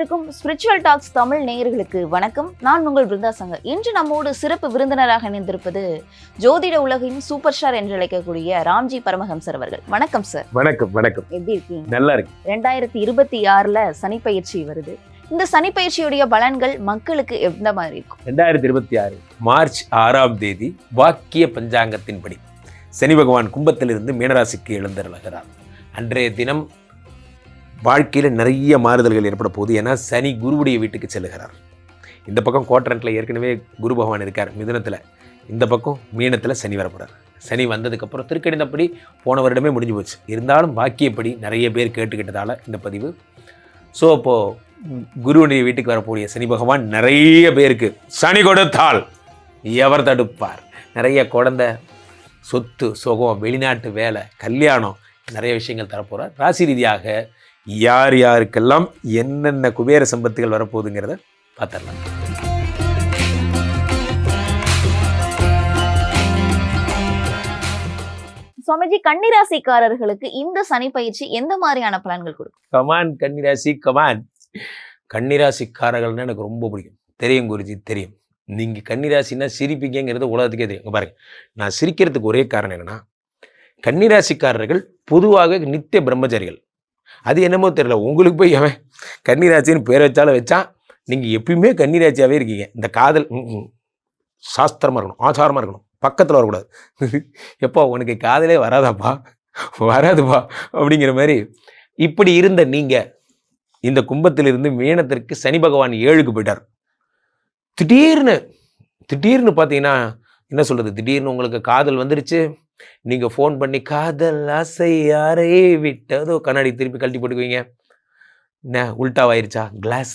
அனைவருக்கும் spiritual tax Tamil நேயர்களுக்கு வணக்கம். நான் உங்கள் பிருந்தா சங்கர். இன்று நம்மோடு சிறப்பு விருந்தினராக இணைந்திருப்பது ஜோதிட உலகின் சூப்பர் ஸ்டார் என்று அழைக்கக்கூடிய ராம்ஜி பரமஹம்சர் அவர்கள். வணக்கம் சார். வணக்கம். வணக்கம். எப்படி இருக்கீங்க? நல்லா இருக்கு. 2026 சனி பயிற்சி வருது. இந்த சனி பயிற்சியுடைய பலன்கள் மக்களுக்கு எந்த மாதிரி இருக்கும்? 2026 மார்ச் 6ஆம் தேதி வாக்கிய பஞ்சாங்கத்தின்படி சனி பகவான் கும்பத்திலிருந்து மீனராசிக்கு எழுந்தருளுகிறார். அன்றைய தினம் வாழ்க்கையில் நிறைய மாறுதல்கள் ஏற்பட போகுது. ஏன்னா சனி குருவுடைய வீட்டுக்கு செல்லுகிறார். இந்த பக்கம் குவாட்ரண்ட்டில் ஏற்கனவே குரு பகவான் இருக்கார் மிதுனத்தில், இந்த பக்கம் மீனத்தில் சனி வரப்போகிறார். சனி வந்ததுக்கப்புறம் திருக்கணிதப்படி போன வருடமே முடிஞ்சு போச்சு. இருந்தாலும் வாக்கியப்படி நிறைய பேர் கேட்டுக்கிட்டதால் இந்த பதிவு. ஸோ அப்போது குருவுடைய வீட்டுக்கு வரக்கூடிய சனி பகவான் நிறைய பேருக்கு சனி கொடுத்தால் எவர் தடுப்பார், நிறைய குழந்தை, சொத்து, சுகம், வெளிநாட்டு வேலை, கல்யாணம், நிறைய விஷயங்கள் தரப்போகிறார். ராசி ரீதியாக யார் யாருக்கெல்லாம் என்னென்ன குபேர சம்பத்துகள் வரப்போகுதுங்கிறத பார்த்துடலாம். சுவாமிஜி, கன்னிராசிக்காரர்களுக்கு இந்த சனி பயிற்சி எந்த மாதிரியான பலன்கள் கொடுக்கும்? கமான் கன்னிராசி, கமான். கன்னிராசிக்காரர்கள்னா எனக்கு ரொம்ப பிடிக்கும். தெரியும் குருஜி, தெரியும். நீங்கள் கன்னிராசின்னா சிரிப்பீங்கிறது உலகத்துக்கே தெரியும். பாருங்க, நான் சிரிக்கிறதுக்கு ஒரே காரணம் என்னென்னா, கன்னிராசிக்காரர்கள் பொதுவாக நித்திய பிரம்மச்சாரிகள். அது என்னமோ தெரியல, உங்களுக்கு போய் அவன் கன்னிராசின்னு பேர் வச்சாலும் வச்சான், நீங்கள் எப்பயுமே கன்னிராசியாகவே இருக்கீங்க. இந்த காதல் சாஸ்திரமாக இருக்கணும், ஆச்சாரமாக இருக்கணும், பக்கத்தில் வரக்கூடாது. எப்போ உனக்கு காதலே வராதாப்பா, வராதுப்பா அப்படிங்கிற மாதிரி இப்படி இருந்த நீங்கள் இந்த கும்பத்திலிருந்து மீனத்திற்கு சனி பகவான் 7க்கு போயிட்டார். திடீர்னு பார்த்தீங்கன்னா என்ன சொல்கிறது, திடீர்னு உங்களுக்கு காதல் வந்துருச்சு. நீங்கள் ஃபோன் பண்ணி காதல் ஆசை யாரே விட்டதோ, கண்ணாடி திருப்பி கழட்டி போட்டுக்குவீங்க. என்ன உல்ட்டாவாயிருச்சா, கிளாஸ்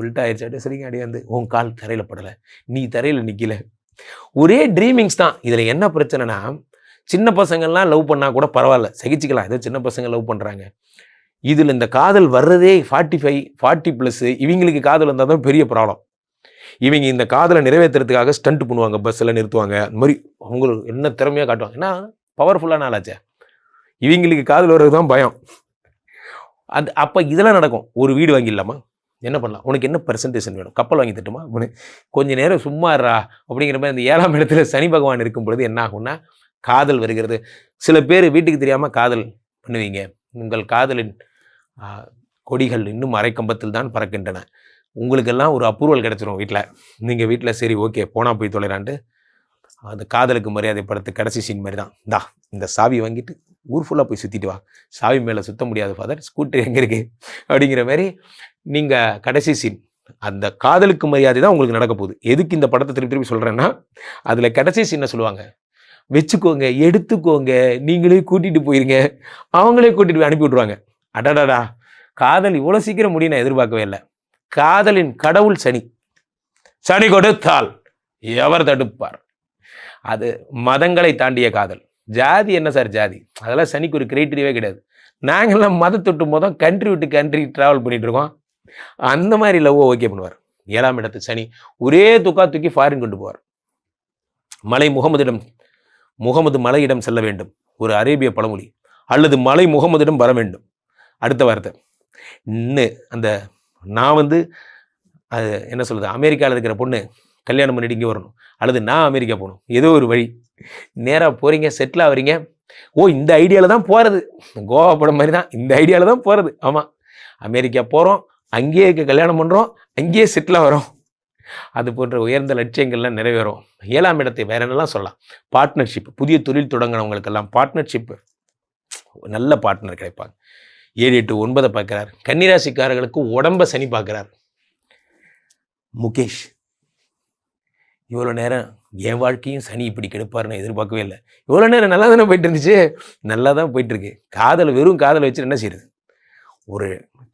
உல்ட்டா ஆயிடுச்சா, அப்படியே சரிங்க, அப்படியே வந்து உன் கால் தரையில் படலை, நீ தரையில் நிற்கல, ஒரே ட்ரீமிங்ஸ் தான். இதில் என்ன பிரச்சனைனா, சின்ன பசங்கள்லாம் லவ் பண்ணால் கூட பரவாயில்ல, சகிச்சுக்கலாம், ஏதோ சின்ன பசங்க லவ் பண்ணுறாங்க. இதில் இந்த காதல் வர்றதே 45, 40+, இவங்களுக்கு காதல் வந்தால் தான் பெரிய ப்ராப்ளம். இவங்க இந்த காதலை நிறைவேற்றுறதுக்காக ஸ்டண்ட் பண்ணுவாங்க, பஸ்ஸில் நிறுத்துவாங்க, அந்த மாதிரி அவங்களுக்கு என்ன திறமையாக காட்டுவாங்க. ஏன்னா பவர்ஃபுல்லான ஆளாச்சே, இவங்களுக்கு காதல் வர்றது தான் பயம். அப்போ இதெல்லாம் நடக்கும். ஒரு வீடு வாங்கிடலாமா, என்ன பண்ணலாம், உனக்கு என்ன பெர்சன்டேஷன் வேணும், கப்பல் வாங்கி தட்டுமா, கொஞ்சம் நேரம் சும்மா இருறா அப்படிங்கிற மாதிரி. இந்த 7ஆம் இடத்துல சனி பகவான் இருக்கும் பொழுது என்ன ஆகும்னா, காதல் வருகிறது. சில பேர் வீட்டுக்கு தெரியாமல் காதல் பண்ணுவீங்க. உங்கள் காதலின் கொடிகள் இன்னும் அரைக்கம்பத்தில் தான் பறக்கின்றன. உங்களுக்கெல்லாம் ஒரு அப்ரூவல் கிடச்சிரும் வீட்டில். நீங்கள் வீட்டில் சரி ஓகே போனால் போய் தொலைறான்ட்டு அந்த காதலுக்கு மரியாதை படுத்து கடைசி சீன் மாதிரி தான். இந்த சாவி வாங்கிட்டு ஊர் ஃபுல்லாக போய் சுற்றிட்டு வா, சாவி மேலே சுற்ற முடியாது ஃபாதர், ஸ்கூட்டர் எங்கே இருக்குது அப்படிங்கிற மாதிரி நீங்கள் கடைசி சீன். அந்த காதலுக்கு மரியாதை தான் உங்களுக்கு நடக்க போகுது. எதுக்கு இந்த படத்தை திருப்பி சொல்கிறேன்னா, அதில் கடைசி சீனை சொல்லுவாங்க, வச்சுக்கோங்க, எடுத்துக்கோங்க, நீங்களே கூட்டிகிட்டு போயிருங்க, அவங்களே கூட்டிகிட்டு போய் அனுப்பி விட்ருவாங்க. அடடாடா, காதல் இவ்வளோ சீக்கிரம் முடியும் நான் எதிர்பார்க்கவே இல்லை. காதலின் கடவுள் சனி. சனி கொடுத்தால் எவர் தடுப்பார். அது மதங்களை தாண்டிய காதல். ஜாதி என்ன சார் ஜாதி, அதெல்லாம் சனிக்கு ஒரு கிரைட்டீரியாவே கிடையாது. நாங்கள்லாம் மதத்தொட்டு மொதல் கண்ட்ரி விட்டு கண்ட்ரி ட்ராவல் பண்ணிட்டு இருக்கோம். அந்த மாதிரி லவ் ஓகே பண்ணுவார். 7ஆம் இடத்து சனி ஒரே தூக்கி ஃபாரின் கொண்டு போவார். முகமது மலையிடம் செல்ல வேண்டும், ஒரு அரேபிய பழமொழி, அல்லது மலை முகமதிடம் வர வேண்டும். அடுத்த வார்த்தை அந்த நான் அது என்ன சொல்கிறது, அமெரிக்காவில் இருக்கிற பொண்ணு கல்யாணம் பண்ணிட்டு இங்கே வரணும், அல்லது நான் அமெரிக்கா போகணும், ஏதோ ஒரு வழி. நேராக போகிறீங்க, செட்டில் ஆகிறீங்க. இந்த ஐடியாவில் தான் போகிறது, கோவா படம் மாதிரி தான், இந்த ஐடியாவில் தான் போகிறது. ஆமாம், அமெரிக்கா போகிறோம், அங்கேயே கல்யாணம் பண்ணுறோம், அங்கேயே செட்டில் வரோம். அது போன்ற உயர்ந்த லட்சியங்கள்லாம் நிறைவேறும். 7ஆம் இடத்தை வேற என்னெல்லாம் சொல்லலாம், பார்ட்னர்ஷிப், புதிய தொழில் தொடங்கினவங்களுக்கெல்லாம் பார்ட்னர்ஷிப், நல்ல பார்ட்னர் கிடைப்பாங்க. 7, 8, 9 பார்க்குறார். கன்னிராசிக்காரர்களுக்கு உடம்ப சனி பார்க்குறார். முகேஷ், இவ்வளோ நேரம் என் வாழ்க்கையும் சனி இப்படி கெடுப்பாருன்னு எதிர்பார்க்கவே இல்லை. இவ்வளோ நேரம் நல்லா தானே போயிட்டு இருந்துச்சு, நல்லா தான் போயிட்டுருக்கு. காதல், வெறும் காதலை வச்சு என்ன செய்யுது, ஒரு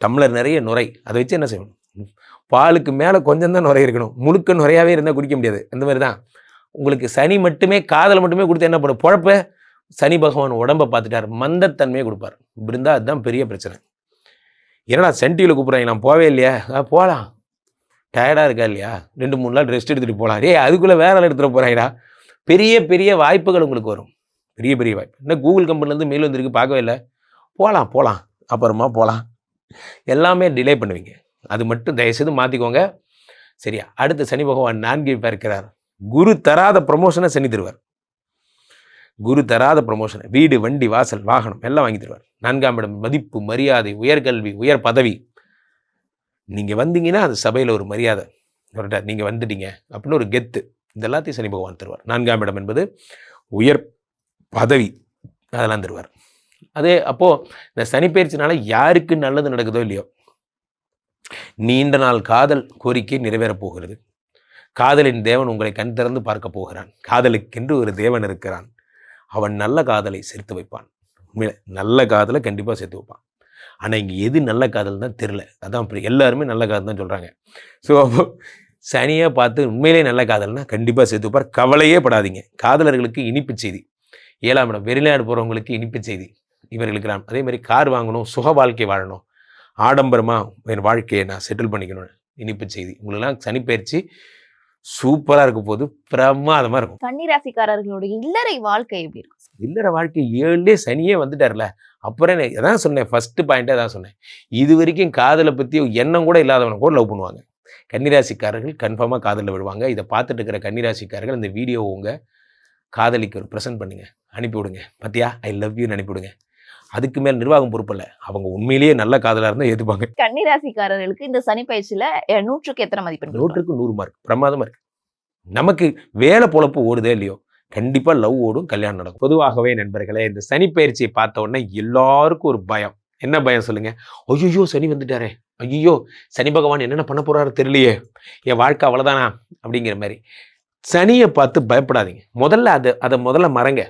டம்ளர் நிறைய நுரை, அதை வச்சு என்ன செய்யணும், பாலுக்கு மேலே கொஞ்சம் தான் நுரை இருக்கணும், முழுக்க நுரையாகவே இருந்தால் குடிக்க முடியாது. அந்த மாதிரி தான் உங்களுக்கு சனி மட்டுமே, காதலை மட்டுமே கொடுத்து என்ன பண்ணும், பொழப்ப. சனி பகவான் உடம்பை பார்த்துட்டார், மந்தத்தன்மையை கொடுப்பார். இப்படி இருந்தால் அதுதான் பெரிய பிரச்சனை. ஏன்னா சென்டியில் கூப்பிட்றாங்க, நான் போவே இல்லையா, போகலாம், டயர்டாக இருக்கா இல்லையா, 2-3 நாள் ரெஸ்ட் எடுத்துகிட்டு போகலாம். அதுக்குள்ளே வேற ஆள் எடுத்துகிட்டு போகிறாங்கடா. பெரிய பெரிய வாய்ப்புகள் உங்களுக்கு வரும், பெரிய பெரிய வாய்ப்பு. இன்னும் கூகுள் கம்பெனிலேருந்து மெயில் வந்துருக்கு, பார்க்கவே இல்லை, போகலாம் அப்புறமா போகலாம். எல்லாமே டிலே பண்ணுவீங்க. அது மட்டும் தயவுசெய்து மாற்றிக்கோங்க. சரியா? அடுத்து சனி பகவான் 4 பார்க்கிறார். குரு தராத ப்ரமோஷனை சனி தருவார். குரு தராத ப்ரமோஷனை வீடு, வண்டி, வாசல், வாகனம் எல்லாம் வாங்கி தருவார். 4ஆம் இடம் மதிப்பு, மரியாதை, உயர்கல்வி, உயர் பதவி. நீங்கள் வந்தீங்கன்னா அது சபையில் ஒரு மரியாதை, நீங்கள் வந்துட்டீங்க அப்படின்னு ஒரு கெத்து, இது எல்லாத்தையும் சனி பகவான் தருவார். 4ஆம் இடம் என்பது உயர் பதவி, அதெல்லாம் தருவார். அதே அப்போது இந்த சனி பயிற்சினால யாருக்கு நல்லது நடக்குதோ இல்லையோ, நீண்ட நாள் காதல் கோரிக்கை நிறைவேறப் போகிறது. காதலின் தேவன் உங்களை கண் திறந்து பார்க்க போகிறான். காதலுக்கென்று ஒரு தேவன் இருக்கிறான். அவன் நல்ல காதலை சேர்த்து வைப்பான். உண்மையில நல்ல காதலை கண்டிப்பாக சேர்த்து வைப்பான். ஆனால் இங்கே எது நல்ல காதல் தான் தெரில. அதான் எல்லாருமே நல்ல காதல் தான் சொல்கிறாங்க. ஸோ அப்போ சனியாக பார்த்து உண்மையிலே நல்ல காதல்னா கண்டிப்பாக சேர்த்து வைப்பார். கவலையே படாதீங்க. காதலர்களுக்கு இனிப்பு செய்தி. 7ஆம் இடம் வெளிநாடு போகிறவங்களுக்கு இனிப்பு செய்தி இவர்களுக்கு. அதே மாதிரி கார் வாங்கணும், சுக வாழ்க்கை வாழணும், ஆடம்பரமாக என் வாழ்க்கையை நான் செட்டில் பண்ணிக்கணும், இனிப்பு செய்தி. உங்களுக்கெல்லாம் சனி பயிற்சி சூப்பராக இருக்க போது, பிரமாதமாக இருக்கும். கன்னிராசிக்காரர்களுடைய இல்லறை வாழ்க்கை எப்படி இருக்கும்? இல்லற வாழ்க்கை 7லே சனியே வந்துட்டார்ல. அப்புறம் அதான் சொன்னேன், ஃபர்ஸ்ட் பாயிண்டே தான் சொன்னேன். இது வரைக்கும் காதலை பற்றி எண்ணம் கூட இல்லாதவனை கூட லவ் பண்ணுவாங்க. கன்னிராசிக்காரர்கள் கன்ஃபார்மாக காதலில் விடுவாங்க. இதை பார்த்துட்டு இருக்கிற கன்னிராசிக்காரர்கள் இந்த வீடியோ உங்கள் காதலிக்கு ஒரு ப்ரெசென்ட் பண்ணுங்க, அனுப்பிவிடுங்க. பார்த்தியா ஐ லவ் யூன்னு அனுப்பிவிடுங்க. அதுக்கு மேல் நிர்வாகம் பொறுப்பில்லை. அவங்க உண்மையிலேயே நல்ல காதலாக இருந்தால் ஏற்றுப்பாங்க. கன்னிராசிக்காரர்களுக்கு இந்த சனி பயிற்சியில் 100க்கு எத்தனை மதிப்பெண்? 100க்கு 100 மார்க். பிரமாதமாக இருக்கு. நமக்கு வேலை பொழப்பு ஓடுதே இல்லையோ, கண்டிப்பாக லவ் ஓடும், கல்யாணம் நடக்கும். பொதுவாகவே நண்பர்களே, இந்த சனி பயிற்சியை பார்த்த உடனே எல்லாருக்கும் ஒரு பயம். என்ன பயம் சொல்லுங்க? ஐயோ சனி வந்துட்டாரே, ஐயோ சனி பகவான் என்னென்ன பண்ண போறாரு தெரியலையே, என் வாழ்க்கை அவ்வளோதானா அப்படிங்கிற மாதிரி. சனியை பார்த்து பயப்படாதீங்க. முதல்ல அதை முதல்ல மறங்க.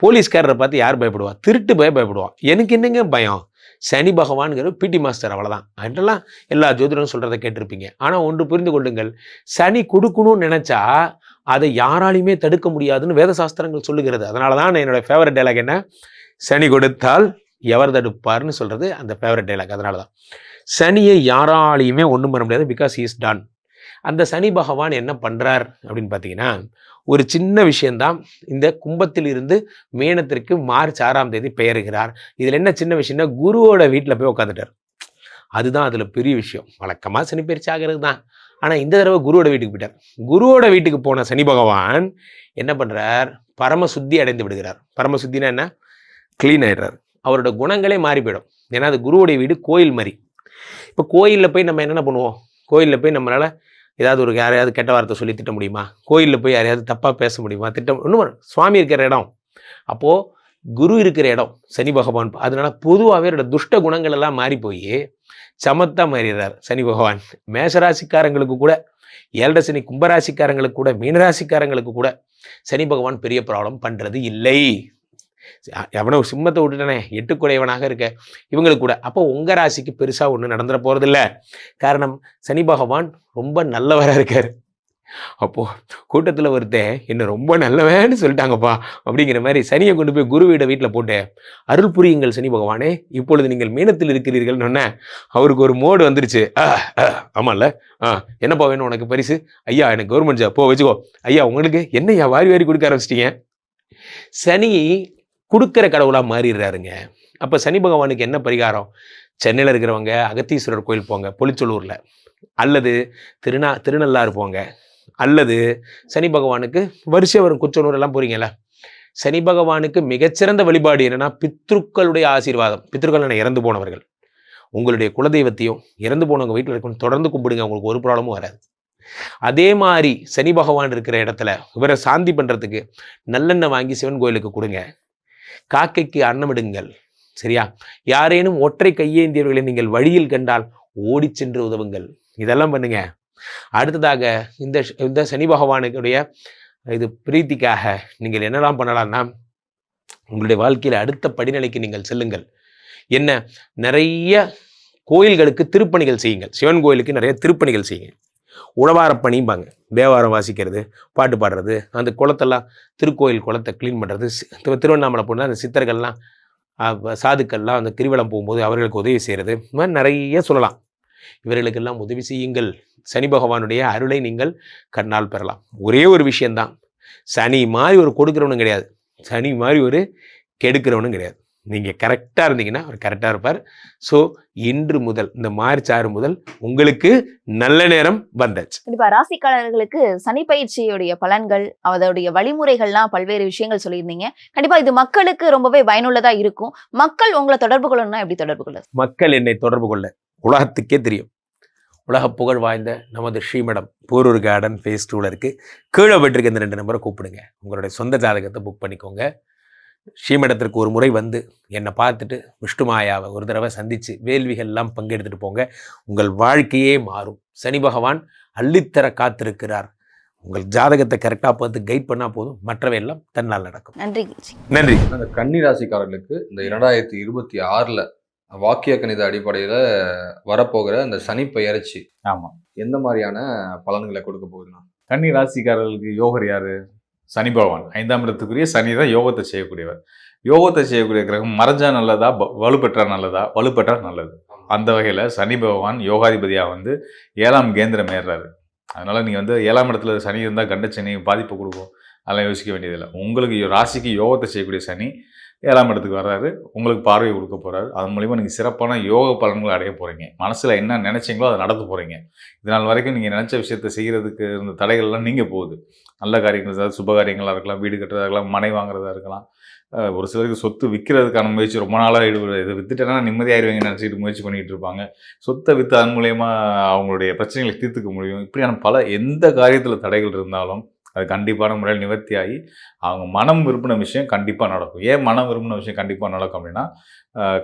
போலீஸ்காரரை பார்த்து யார் பயப்படுவா? திருட்டு பயப்படுவான். எனக்கு என்னங்க பயம்? சனி பகவான்கிற பிடி மாஸ்டர், அவ்வளோதான். அதெல்லாம் எல்லா ஜோதிடரும் சொல்கிறத கேட்டிருப்பீங்க. ஆனால் ஒன்று புரிந்து கொள்ளுங்கள், சனி கொடுக்கணும்னு நினச்சா அதை யாராலையுமே தடுக்க முடியாதுன்னு வேத சாஸ்திரங்கள் சொல்லுகிறது. அதனால தான் என்னோட ஃபேவரட் டைலாக் என்ன, சனி கொடுத்தால் எவர் தடுப்பார்னு சொல்கிறது அந்த ஃபேவரட் டைலாக். அதனால தான் சனியை யாராலையுமே ஒன்றும் பண்ண முடியாது, பிகாஸ் இஸ் டன். அந்த சனி பகவான் என்ன பண்ணுறார் அப்படின்னு பார்த்தீங்கன்னா, ஒரு சின்ன விஷயந்தான். இந்த கும்பத்தில் இருந்து மீனத்திற்கு மார்ச் 6ஆம் தேதி பெயர்கிறார். இதில் என்ன சின்ன விஷயம்னா, குருவோட வீட்டில் போய் உட்காந்துட்டார். அதுதான் அதில் பெரிய விஷயம். வழக்கமாக சனி பயிற்சி ஆகிறது தான். ஆனால் இந்த தடவை குருவோட வீட்டுக்கு போயிட்டார். குருவோட வீட்டுக்கு போன சனி பகவான் என்ன பண்ணுறார்? பரமசுத்தி அடைந்து விடுகிறார். பரமசுத்தினா என்ன? க்ளீன் ஆகிடுறார். அவரோட குணங்களே மாறி போயிடும். ஏன்னா அது குருவோடைய வீடு, கோயில் மாதிரி. இப்போ கோயிலில் போய் நம்ம என்னென்ன பண்ணுவோம்? கோயிலில் போய் நம்மளால் ஏதாவது ஒரு யாரையாவது கெட்ட வார்த்தை சொல்லி திட்ட முடியுமா? கோயிலில் போய் யாரையாவது தப்பாக பேச முடியுமா? இன்னும் சுவாமி இருக்கிற இடம், அப்போது குரு இருக்கிற இடம் சனி பகவான். அதனால பொதுவாகவே அவரோட துஷ்ட குணங்கள் எல்லாம் மாறி போய் சமத்தா மாறிடுறார் சனி பகவான். மேஷராசிக்காரங்களுக்கு கூட, 7 சனி கும்பராசிக்காரங்களுக்கு கூட, மீனராசிக்காரங்களுக்கு கூட சனி பகவான் பெரிய ப்ராப்ளம் பண்ணுறது இல்லை. எவனோ சிம்மத்தை விட்டுட்டானே, 8 குடையவனாக இருக்க இவங்களுக்கு கூட. அப்போ உங்கள் ராசிக்கு பெருசாக ஒன்றும் நடந்துட போகிறதில்ல. காரணம், சனி பகவான் ரொம்ப நல்லவராக இருக்கார். அப்போது கூட்டத்தில் ஒருத்தன் என்ன ரொம்ப நல்லவேன்னு சொல்லிட்டாங்கப்பா அப்படிங்கிற மாதிரி சனியை கொண்டு போய் குருவிட வீட்டில் போட்டு, அருள் புரியுங்கள் சனி பகவானே, இப்பொழுது நீங்கள் மீனத்தில் இருக்கிறீர்கள்னு அவருக்கு ஒரு மோடு வந்துருச்சு. ஆமாம்ல, என்னப்பா வேணும் உனக்கு பரிசு? ஐயா எனக்கு கவர்மெண்ட் ஜாப், போ வச்சுக்கோ. ஐயா உங்களுக்கு என்னையா வாரி வாரி கொடுக்க ஆரம்பிச்சிட்டிங்க. சனி கொடுக்குற கடவுளாக மாறிடுறாருங்க. அப்போ சனி பகவானுக்கு என்ன பரிகாரம்? சென்னையில் இருக்கிறவங்க அகத்தீஸ்வரர் கோயில் போங்க, பொலிச்சலூரில், அல்லது திருநள்ளாறு போங்க, அல்லது சனி பகவானுக்கு வரிசை வரும் குச்சனூர் எல்லாம் போறீங்கல்ல. சனி பகவானுக்கு மிகச்சிறந்த வழிபாடு என்னன்னா, பித்ருக்களுடைய ஆசீர்வாதம். பித்ருக்கள் இறந்து போனவர்கள், உங்களுடைய குலதெய்வத்தையும் இறந்து போனவங்க வீட்டில் இருக்கணும், தொடர்ந்து கும்பிடுங்க, உங்களுக்கு ஒரு ப்ராப்ளமும் வராது. அதே மாதிரி சனி பகவான் இருக்கிற இடத்துல இவரை சாந்தி பண்ணுறதுக்கு நல்லெண்ணெய் வாங்கி சிவன் கோயிலுக்கு கொடுங்க. காக்கைக்கு அன்னமிடுங்கள். சரியா? யாரேனும் ஒற்றை கையேந்தியவர்களை நீங்கள் வழியில் கண்டால் ஓடி சென்று உதவுங்கள். இதெல்லாம் பண்ணுங்க. அடுத்ததாக இந்த சனி பகவானுடைய இது பிரீத்திக்காக நீங்கள் என்னெல்லாம் பண்ணலாம்னா, உங்களுடைய வாழ்க்கையில் அடுத்த படிநிலைக்கு நீங்கள் செல்லுங்கள். என்ன, நிறைய கோயில்களுக்கு திருப்பணிகள் செய்யுங்கள். சிவன் கோயிலுக்கு நிறைய திருப்பணிகள் செய்யுங்க. உழவாரப்பணிம்பாங்க, தேவாரம் வாசிக்கிறது, பாட்டு பாடுறது, அந்த குளத்தெல்லாம் திருக்கோயில் குளத்தை க்ளீன் பண்ணுறது. திருவண்ணாமலை போனால் அந்த சித்தர்கள்லாம் சாதுக்கள்லாம் அந்த கிரிவலம் போகும்போது அவர்களுக்கு உதவி செய்கிறது. இந்த மாதிரி நிறைய சொல்லலாம். இவர்களுக்கெல்லாம் உதவி செய்யுங்கள். சனி பகவானுடைய அருளை நீங்கள் கண்ணால் பெறலாம். ஒரே ஒரு விஷயந்தான், சனி மாதிரி ஒரு கொடுக்கிறவனும் கிடையாது, சனி மாதிரி ஒரு கெடுக்கிறவனும் கிடையாது. நீங்கள் கரெக்டாக இருந்தீங்கன்னா அவர் கரெக்டாக இருப்பார். ஸோ இன்று முதல் இந்த மார்ச் 6 முதல் உங்களுக்கு நல்ல நேரம் வந்தாச்சு. கண்டிப்பா ராசிக்காரர்களுக்கு சனி பயிற்சியுடைய பலன்கள், அதோடைய வழிமுறைகள்லாம் பல்வேறு விஷயங்கள் சொல்லியிருந்தீங்க. கண்டிப்பா இது மக்களுக்கு ரொம்பவே பயனுள்ளதா இருக்கும். மக்கள் உங்களை தொடர்பு கொள்ளணும்னா எப்படி தொடர்பு கொள்ள? மக்கள் என்னை தொடர்பு கொள்ள உலகத்துக்கே தெரியும். உலக புகழ் வாய்ந்த நமது ஸ்ரீமடம் போரூர் கார்டன் ஃபேஸ் 2ல இருக்குது. கீழே போயிட்டுருக்க இந்த 2 நம்பரை கூப்பிடுங்க. உங்களுடைய சொந்த ஜாதகத்தை புக் பண்ணிக்கோங்க. ஸ்ரீமடத்திற்கு ஒரு முறை வந்து என்னை பார்த்துட்டு விஷ்ணுமாயாவை ஒரு தடவை சந்தித்து வேள்விகள்லாம் பங்கெடுத்துட்டு போங்க. உங்கள் வாழ்க்கையே மாறும். சனி பகவான் அள்ளித்தர காத்திருக்கிறார். உங்கள் ஜாதகத்தை கரெக்டாக பார்த்து கைட் பண்ணால் போதும், மற்றவையெல்லாம் தன்னால் நடக்கும். நன்றி. நன்றி. அந்த கன்னி ராசிக்காரர்களுக்கு இந்த 2026ல் வாக்கிய கணித அடிப்படையில் வரப்போகிற அந்த சனி பெயர்ச்சி எந்த மாதிரியான பலன்களை கொடுக்க போகுதுன்னா, கன்னி ராசிக்காரர்களுக்கு யோகர் யாரு? சனி பகவான். 5ஆம் இடத்துக்குரிய சனி தான் யோகத்தை செய்யக்கூடியவர். யோகத்தை செய்யக்கூடிய கிரகம் மறைஞ்சா நல்லதா, வலுப்பெற்றா நல்லதா? வலுப்பெற்றா நல்லது. அந்த வகையில் சனி பகவான் யோகாதிபதியாக வந்து 7ஆம் கேந்திரம் ஏறுறாரு. அதனால நீங்கள் வந்து 7ஆம் இடத்துல சனி இருந்தால் கண்டச்சனி பாதிப்பு கொடுக்கும், அதெல்லாம் யோசிக்க வேண்டியதில்லை. உங்களுக்கு ராசிக்கு யோகத்தை செய்யக்கூடிய சனி 7ஆம் இடத்துக்கு வர்றாரு, உங்களுக்கு பார்வை கொடுக்க போகிறாரு. அதன் மூலிமா நீங்கள் சிறப்பான யோக பலன்களை அடைய போகிறீங்க. மனசில் என்ன நினைச்சீங்களோ அதை நடத்த போகிறீங்க. இதனால் வரைக்கும் நீங்கள் நினச்ச விஷயத்தை செய்கிறதுக்கு இருந்த தடைகள்லாம் நீங்கள் போகுது. நல்ல காரியங்கள், அதாவது சுப காரியங்களாக இருக்கலாம், வீடு கட்டுறதா இருக்கலாம், மனை வாங்குறதா இருக்கலாம். ஒரு சிலருக்கு சொத்து விற்கிறதுக்கான முயற்சி ரொம்ப நாளாக ஈடுபடுறது. இதை வித்துட்டேன்னா நிம்மதியாயிருவீங்கன்னு நினச்சிட்டு முயற்சி பண்ணிகிட்டு இருப்பாங்க. சொத்தை விற்று அதன் மூலயமா அவங்களுடைய பிரச்சனைகளை தீர்த்துக்க முடியும். இப்படியான பல எந்த காரியத்தில் தடைகள் இருந்தாலும் அது கண்டிப்பான முறையில் நிவர்த்தியாகி அவங்க மனம் விரும்பின விஷயம் கண்டிப்பாக நடக்கும். ஏன் மனம் விரும்பின விஷயம் கண்டிப்பாக நடக்கும் அப்படின்னா,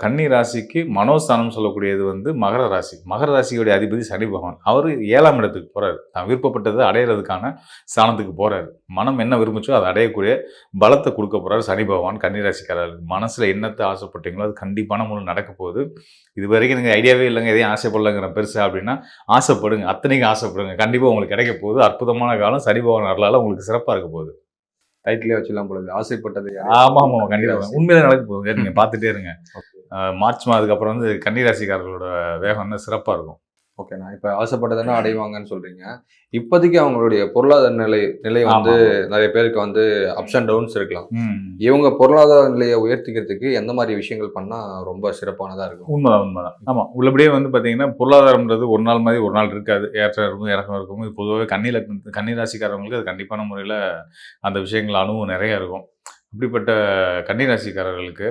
கன்னி ராசிக்கு மனோஸ்தானம் சொல்லக்கூடியது வந்து மகர ராசி. மகர ராசியுடைய அதிபதி சனி பகவான். அவர் 7ஆம் இடத்துக்கு போகிறார். தான் விருப்பப்பட்டதை அடையிறதுக்கான ஸ்தானத்துக்கு போகிறார். மனம் என்ன விரும்பிச்சோ அதை அடையக்கூடிய பலத்தை கொடுக்க போகிறார் சனி பகவான் கன்னி ராசிக்காரர்களுக்கு. மனசில் என்னத்தை ஆசைப்பட்டீங்களோ அது கண்டிப்பான முறை நடக்க போகுது. இது வரைக்கும் நீங்கள் ஐடியாவே இல்லைங்க, எதையும் ஆசைப்படலைங்கிற பெருசாக அப்படின்னா ஆசைப்படுங்க, அத்தனைக்கும் ஆசைப்படுங்க. கண்டிப்பாக உங்களுக்கு கிடைக்க போகுது. அற்புதமான காலம் சனி பகவான் அருளால் உங்களுக்கு சிறப்பாக இருக்க போகுது. டைட்டிலே வச்சுலாம் பொழுது ஆசைப்பட்டது. ஆமாம், கண்டிப்பாக உண்மையில நடக்க போகுது. நீங்கள் பார்த்துட்டே இருங்க. மார்ச் மாதத்துக்கு அப்புறம் வந்து கன்னி ராசிக்காரர்களோட வேகம் வந்து சிறப்பாக இருக்கும். ஓகேண்ணா, இப்போ ஆசைப்பட்டதுன்னா அடைவாங்கன்னு சொல்கிறீங்க. இப்போதைக்கு அவங்களுடைய பொருளாதார நிலை வந்து நிறைய பேருக்கு வந்து அப்ஸ் அண்ட் டவுன்ஸ் இருக்கலாம். இவங்க பொருளாதார நிலையை உயர்த்திக்கிறதுக்கு எந்த மாதிரி விஷயங்கள் பண்ணால் ரொம்ப சிறப்பானதாக இருக்கும்? உண்மைதான். ஆமாம், உள்ளபடியே வந்து பார்த்தீங்கன்னா பொருளாதாரம்ன்றது ஒரு நாள் மாதிரி ஒரு நாள் இருக்காது. ஏற்றம் இருக்கும், இறக்கம் இருக்கும். இது பொதுவாகவே கன்னி ராசிக்காரங்களுக்கு அது கண்டிப்பான முறையில் அந்த விஷயங்கள் அனுபவம் நிறையா இருக்கும். அப்படிப்பட்ட கன்னி ராசிக்காரர்களுக்கு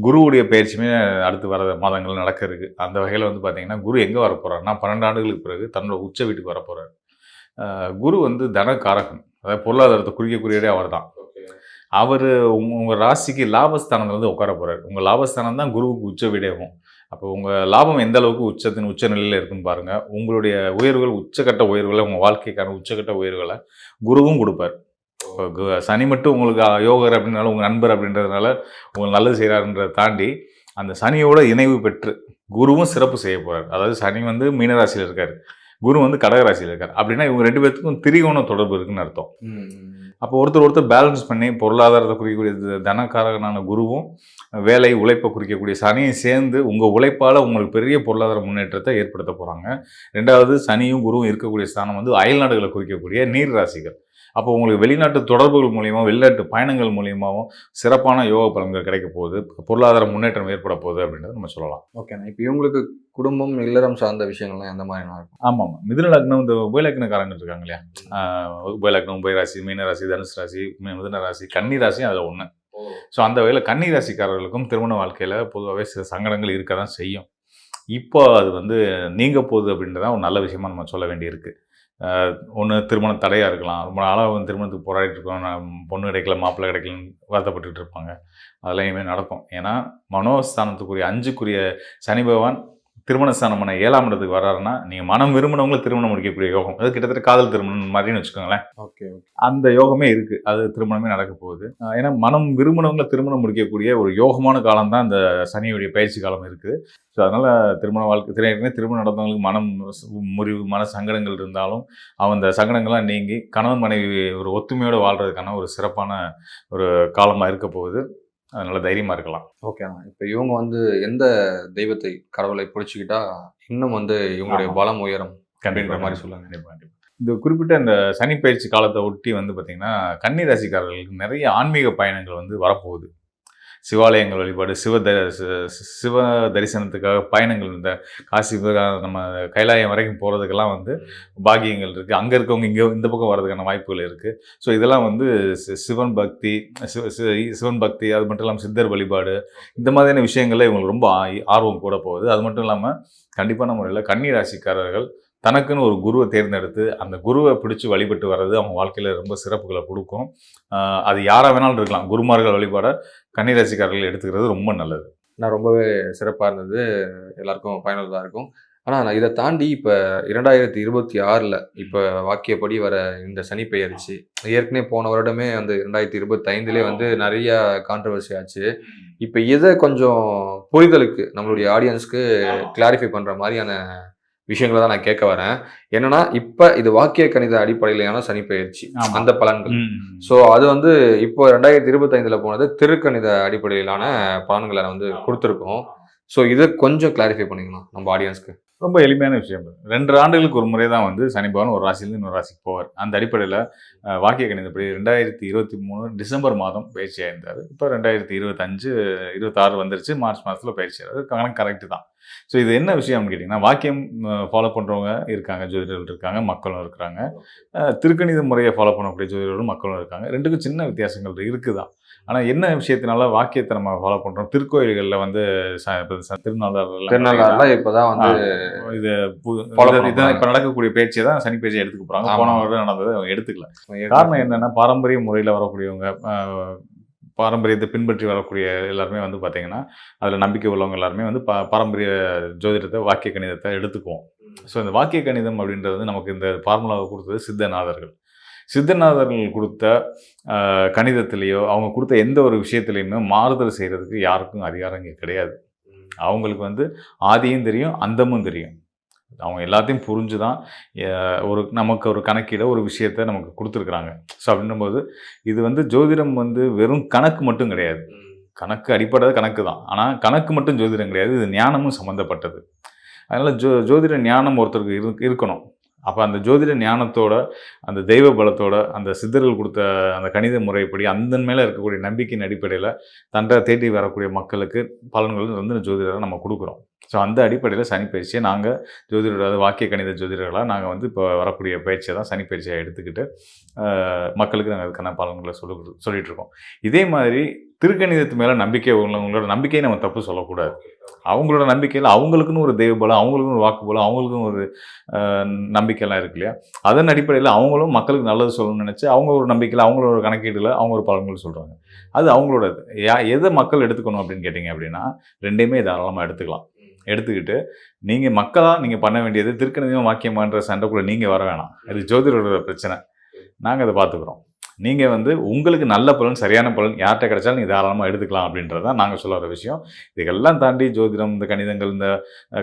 குருவுடைய பயிற்சியுமே அடுத்து வர மாதங்கள் நடக்க இருக்குது. அந்த வகையில் வந்து பார்த்தீங்கன்னா குரு எங்கே வரப்போகிறாருன்னா 12 ஆண்டுகளுக்கு பிறகு தன்னோட உச்ச வீட்டுக்கு வரப்போகிறார். குரு வந்து தனக்காரகன், அதாவது பொருளாதாரத்தை குறிக்கக்கூடியதே அவர் தான். அவர் உங்கள் ராசிக்கு லாபஸ்தானத்தில் வந்து உட்கார போகிறார். உங்கள் லாபஸ்தானம் தான் குருவுக்கு உச்ச வீடாகும். அப்போ உங்கள் லாபம் எந்த அளவுக்கு உச்ச நிலையில் இருக்குன்னு பாருங்கள். உங்களுடைய உயர்வுகள், உச்சக்கட்ட உயர்வுகளை, உங்கள் வாழ்க்கைக்கான உச்சக்கட்ட உயர்வுகளை குருவும் கொடுப்பார். சனி மட்டும் உங்களுக்கு யோகர் அப்படின்னாலும் உங்கள் நண்பர் அப்படின்றதுனால உங்களுக்கு நல்லது செய்கிறாருன்றதை தாண்டி அந்த சனியோட இணைவு பெற்று குருவும் சிறப்பு செய்ய போகிறார். அதாவது சனி வந்து மீனராசியில் இருக்கார், குரு வந்து கடகராசியில் இருக்கார். அப்படின்னா இவங்க 2 பேர்த்துக்கும் திரிகோண தொடர்பு இருக்குன்னு அர்த்தம். அப்போ ஒருத்தர் பேலன்ஸ் பண்ணி பொருளாதாரத்தை குறிக்கக்கூடிய தனக்காரகனான குருவும் வேலை உழைப்பை குறிக்கக்கூடிய சனியும் சேர்ந்து உங்கள் உழைப்பால் உங்களுக்கு பெரிய பொருளாதார முன்னேற்றத்தை ஏற்படுத்த போகிறாங்க. 2வது சனியும் குருவும் இருக்கக்கூடிய ஸ்தானம் வந்து அயல் நாடுகளை குறிக்கக்கூடிய நீர் ராசிகள். அப்போ உங்களுக்கு வெளிநாட்டு தொடர்புகள் மூலியமாக, வெளிநாட்டு பயணங்கள் மூலியமாகவும் சிறப்பான யோக பலன்கள் கிடைக்க போகுது, பொருளாதார முன்னேற்றம் ஏற்பட போகுது அப்படின்றத நம்ம சொல்லலாம். ஓகேண்ணா, இப்போ இவங்களுக்கு குடும்பம், இல்லறம் சார்ந்த விஷயங்கள்லாம் எந்த மாதிரி இருக்கும்? ஆமாம், மிதுன லக்னம், இந்த உபயலக்னக்காரங்க இருக்காங்க இல்லையா, உபயலக்னம், உபயராசி, மீனராசி, தனுசு ராசி, மிதுன ராசி, கன்னி ராசி அதில் ஒன்று. ஸோ அந்த வகையில் கன்னி ராசிக்காரர்களுக்கும் திருமண வாழ்க்கையில் பொதுவாகவே சில சங்கடங்கள் இருக்க தான் செய்யும். இப்போ அது வந்து நீங்க போகுது அப்படின்றதான் ஒரு நல்ல விஷயமா நம்ம சொல்ல வேண்டியிருக்கு. ஒன்று திருமணம் தடையாக இருக்கலாம். ரொம்ப நாளாக வந்து திருமணத்துக்கு போராடிட்டு இருக்கோம், பொண்ணு கிடைக்கல, மாப்பிள்ளை கிடைக்கலன்னு வருத்தப்பட்டுட்டு இருப்பாங்க. அதெல்லாம் இனிமேல் நடக்கும். ஏன்னா மனோஸ்தானத்துக்குரிய 5க்குரிய சனி பகவான் திருமணஸ்தானமான 7ஆம் இடத்துக்கு வர்றாருன்னா நீங்கள் மனம் விரும்பினவங்களை திருமணம் முடிக்கக்கூடிய யோகம், அது கிட்டத்தட்ட காதல் திருமணம் மாதிரின்னு வச்சுக்கோங்களேன். ஓகே, அந்த யோகமே இருக்குது. அது திருமணமே நடக்க போகுது. ஏன்னா மனம் விரும்பினவங்களை திருமணம் முடிக்கக்கூடிய ஒரு யோகமான காலம் தான் இந்த சனியுடைய பயிற்சி காலம் இருக்குது. ஸோ அதனால் திருமண வாழ்க்கை திருமணம் நடந்தவங்களுக்கு மனம் முறிவு, மன சங்கடங்கள் இருந்தாலும் அந்த சங்கடங்கள்லாம் நீங்கி கணவன் மனைவி ஒரு ஒத்துமையோடு வாழ்கிறதுக்கான ஒரு சிறப்பான ஒரு காலமாக இருக்க போகுது. அதனால தைரியமாக இருக்கலாம். ஓகேண்ணா, இப்போ இவங்க வந்து எந்த தெய்வத்தை, கடவுளை பிடிச்சிக்கிட்டா இன்னும் வந்து இவங்களுடைய பலம் உயரும் அப்படின்ற மாதிரி சொல்லுங்க. கண்டிப்பாக இந்த குறிப்பிட்ட இந்த சனி பயிற்சி காலத்தை ஒட்டி வந்து பார்த்திங்கன்னா கன்னி ராசிக்காரர்களுக்கு நிறைய ஆன்மீக பயணங்கள் வந்து வரப்போகுது. சிவாலயங்கள் வழிபாடு, சிவ தரிசனத்துக்காக பயணங்கள், இந்த காசி நம்ம கைலாயம் வரைக்கும் போகிறதுக்கெல்லாம் வந்து பாக்கியங்கள் இருக்குது. அங்கே இருக்கவங்க இங்கே இந்த பக்கம் வர்றதுக்கான வாய்ப்புகள் இருக்குது. ஸோ இதெல்லாம் வந்து சிவன் பக்தி, சிவன் பக்தி, அது மட்டும் இல்லாமல் சித்தர் வழிபாடு, இந்த மாதிரியான விஷயங்கள்ல இவங்களுக்கு ரொம்ப ஆர்வம் கூட போகுது. அது மட்டும் இல்லாமல் கண்டிப்பான முறையில் கன்னி ராசிக்காரர்கள் தனக்குன்னு ஒரு குருவை தேர்ந்தெடுத்து அந்த குருவை பிடிச்சி வழிபட்டு வர்றது அவங்க வாழ்க்கையில் ரொம்ப சிறப்புகளை கொடுக்கும். அது யாராக வேணாலும் இருக்கலாம். குருமார்கள் வழிபாட கன்னிராசிக்காரர்கள் எடுத்துக்கிறது ரொம்ப நல்லது. நான் ரொம்பவே சிறப்பாக இருந்தது, எல்லாருக்கும் பயனுள்ளதாக இருக்கும். ஆனால் நான் இதை தாண்டி இப்போ 2026 இப்போ வாக்கியப்படி வர இந்த சனி பெயர்ச்சி, ஏற்கனவே போன வருடமே வந்து 2025 வந்து நிறைய கான்ட்ரவர்சி ஆச்சு. இப்போ இதை கொஞ்சம் புரிதலுக்கு நம்மளுடைய ஆடியன்ஸ்க்கு கிளாரிஃபை பண்ணுற மாதிரியான விஷயங்களை தான் நான் கேட்க வரேன். என்னன்னா இப்போ இது வாக்கிய கணித அடிப்படையிலான சனி பெயர்ச்சி, அந்த பலன்கள். ஸோ அது வந்து இப்போ 2025 போனது திருக்கணித அடிப்படையிலான பலன்களை வந்து கொடுத்துருக்கோம். ஸோ இதை கொஞ்சம் கிளாரிஃபை பண்ணிக்கணும் நம்ம ஆடியன்ஸ்க்கு. ரொம்ப எளிமையான விஷயம். 2 ஆண்டுகளுக்கு ஒரு முறை தான் வந்து சனி பகவான் ஒரு ராசியிலிருந்து இன்னொரு ராசிக்கு போவார். அந்த அடிப்படையில் வாக்கிய கணிதப்படி 2023 டிசம்பர் மாதம் பயிற்சியாக இருந்தார். இப்போ 2025 26 வந்துருச்சு, மார்ச் மாதத்தில் பயிற்சி ஆகிறார். கணக்கு கரெக்டு தான். ஸோ இது என்ன விஷயம்னு கேட்டிங்கன்னா, வாக்கியம் ஃபாலோ பண்ணுறவங்க இருக்காங்க, ஜோதிடர்கள் இருக்காங்க, மக்களும் இருக்கிறாங்க. திருக்கணித முறையை ஃபாலோ பண்ணக்கூடிய ஜோதிடர்களும் மக்களும் இருக்காங்க. ரெண்டுக்கும் சின்ன வித்தியாசங்கள் இருக்குதான். ஆனால் என்ன விஷயத்தினால வாக்கியத்தை நம்ம ஃபாலோ பண்ணுறோம், திருக்கோயில்களில் வந்து திருநாளாறுலாம் இப்போதான் வந்து இது இப்போ நடக்கக்கூடிய பேச்சை தான் சனி பேச்சை எடுத்துக்க போகிறாங்க. போன வருடம் நடந்ததை அவங்க எடுத்துக்கல. காரணம் என்னென்னா, பாரம்பரிய முறையில் வரக்கூடியவங்க, பாரம்பரியத்தை பின்பற்றி வரக்கூடிய எல்லாருமே வந்து பார்த்தீங்கன்னா, அதில் நம்பிக்கை உள்ளவங்க எல்லாருமே வந்து பாரம்பரிய ஜோதிடத்தை, வாக்கிய கணிதத்தை எடுத்துக்குவோம். ஸோ இந்த வாக்கிய கணிதம் அப்படின்றது வந்து நமக்கு இந்த ஃபார்முலாவை கொடுத்தது சித்தநாதர்கள். சித்தநாதர்கள் கொடுத்த கணிதத்திலேயோ அவங்க கொடுத்த எந்த ஒரு விஷயத்துலையுமே மாறுதல் செய்கிறதுக்கு யாருக்கும் அதிகாரம் இங்கே கிடையாது. அவங்களுக்கு வந்து ஆதியும் தெரியும், அந்தமும் தெரியும். அவங்க எல்லாத்தையும் புரிஞ்சு தான் நமக்கு ஒரு கணக்கீட ஒரு விஷயத்த நமக்கு கொடுத்துருக்குறாங்க. ஸோ அப்படின்னும்போது இது வந்து ஜோதிடம் வந்து வெறும் கணக்கு மட்டும் கிடையாது. கணக்கு அடிப்படை கணக்கு தான். ஆனால் கணக்கு மட்டும் ஜோதிடம் கிடையாது, இது ஞானமும் சம்மந்தப்பட்டது. அதனால் ஜோதிட ஞானம் ஒருத்தருக்கு இருக்கணும். அப்போ அந்த ஜோதிட ஞானத்தோட, அந்த தெய்வ பலத்தோட, அந்த சித்தர்கள் கொடுத்த அந்த கணித முறைப்படி அந்த மேலே இருக்கக்கூடிய நம்பிக்கையின் அடிப்படையில் தண்டை தேடி வரக்கூடிய மக்களுக்கு பலன்கள் வந்து ஜோதிடரை நம்ம கொடுக்குறோம். ஸோ அந்த அடிப்படையில் சனி பயிற்சியை நாங்கள் ஜோதிடர், அதாவது வாக்கிய கணித ஜோதிடர்களாக நாங்கள் வந்து இப்போ வரக்கூடிய பயிற்சியை தான் சனி பயிற்சியை எடுத்துக்கிட்டு மக்களுக்கு நாங்கள் அதுக்கான பலன்களை சொல்லிகிட்ருக்கோம். இதே மாதிரி திருக்கணிதத்து மேலே நம்பிக்கை உள்ளவங்களோட நம்பிக்கையை நம்ம தப்பு சொல்லக்கூடாது. அவங்களோட நம்பிக்கையில் அவங்களுக்குன்னு ஒரு தெய்வ பலம், அவங்களுக்குன்னு ஒரு வாக்கு பலம், அவங்களுக்குன்னு ஒரு நம்பிக்கையெல்லாம் இருக்கு இல்லையா? அதன் அடிப்படையில் அவங்களும் மக்களுக்கு நல்லது சொல்லணும்னு நினச்சி அவங்க ஒரு நம்பிக்கையில், அவங்களோட கணக்கீட்டில் அவங்க ஒரு பலன்கள் சொல்கிறாங்க. அது அவங்களோட எதை மக்கள் எடுத்துக்கணும் அப்படின்னு கேட்டிங்க அப்படின்னா, ரெண்டையுமே தாராளமாக எடுத்துக்கிட்டு நீங்கள் மக்களாக நீங்கள் பண்ண வேண்டியது திருக்கணிதம் வாக்கியமான்ற சண்டைக்குள்ளே நீங்கள் வர வேணாம். அது ஜோதிடரோட பிரச்சனை. நாங்கள் அதை பார்த்துக்குறோம். நீங்கள் வந்து உங்களுக்கு நல்ல பலன், சரியான பலன் யார்கிட்ட கிடைச்சாலும் நீங்கள் தாராளமாக எடுத்துக்கலாம் அப்படின்றது தான் நாங்கள் சொல்ல வர விஷயம். இதுக்கெல்லாம் தாண்டி ஜோதிடம், இந்த கணிதங்கள், இந்த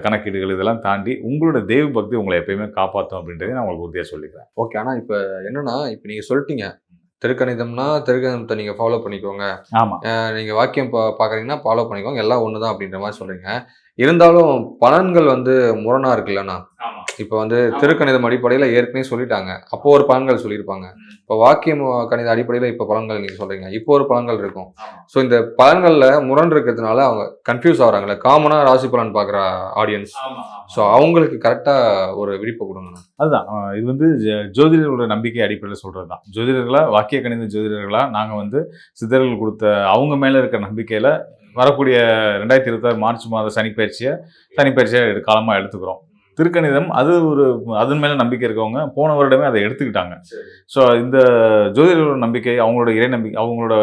கணக்கீடுகள் இதெல்லாம் தாண்டி உங்களோட தெய்வ பக்தி உங்களை எப்பயுமே காப்பாற்றும் அப்படின்றத நான் உங்களுக்கு உறுதியாக சொல்லிக்கிறேன். ஓகே. ஆனால் இப்போ என்னன்னா, இப்போ நீங்கள் சொல்லிட்டீங்க திருக்கணிதம்னா திருக்கணிதத்தை நீங்கள் ஃபாலோ பண்ணிக்கோங்க, ஆமாம், நீங்கள் வாக்கியம் பார்க்குறீங்கன்னா ஃபாலோ பண்ணிக்கோங்க, எல்லாம் ஒன்று தான் அப்படின்ற மாதிரி சொல்கிறீங்க. இருந்தாலும் பலன்கள் வந்து முரணாக இருக்குல்லண்ணா. இப்போ வந்து திருக்கணிதம் அடிப்படையில் ஏற்கனவே சொல்லிட்டாங்க, அப்போ ஒரு பலன்கள் சொல்லியிருப்பாங்க. இப்போ வாக்கியம் கணித அடிப்படையில் இப்போ பலன்கள் நீங்கள் சொல்கிறீங்க, இப்போ ஒரு பலன்கள் இருக்கும். ஸோ இந்த பலன்களில் முரண் இருக்கிறதுனால அவங்க கன்ஃபியூஸ் ஆகிறாங்களே, காமனாக ராசி பலன் பார்க்குற ஆடியன்ஸ். ஸோ அவங்களுக்கு கரெக்டாக ஒரு விழிப்பு கொடுங்கண்ணா. அதுதான் இது வந்து ஜோதிடர்களோட நம்பிக்கை அடிப்படையில் சொல்கிறது தான். ஜோதிடர்களாக, வாக்கிய கணித ஜோதிடர்களாக நாங்கள் வந்து சித்தர்கள் கொடுத்த அவங்க மேலே இருக்கிற நம்பிக்கையில் வரக்கூடிய 2026 மார்ச் மாத சனிப்பயிற்சியை காலமாக எடுத்துக்கிறோம். திருக்கணிதம் அது அதன் மேலே நம்பிக்கை இருக்கவங்க போன வருடமே அதை எடுத்துக்கிட்டாங்க. ஸோ இந்த ஜோதிடர்களோட நம்பிக்கை, அவங்களோட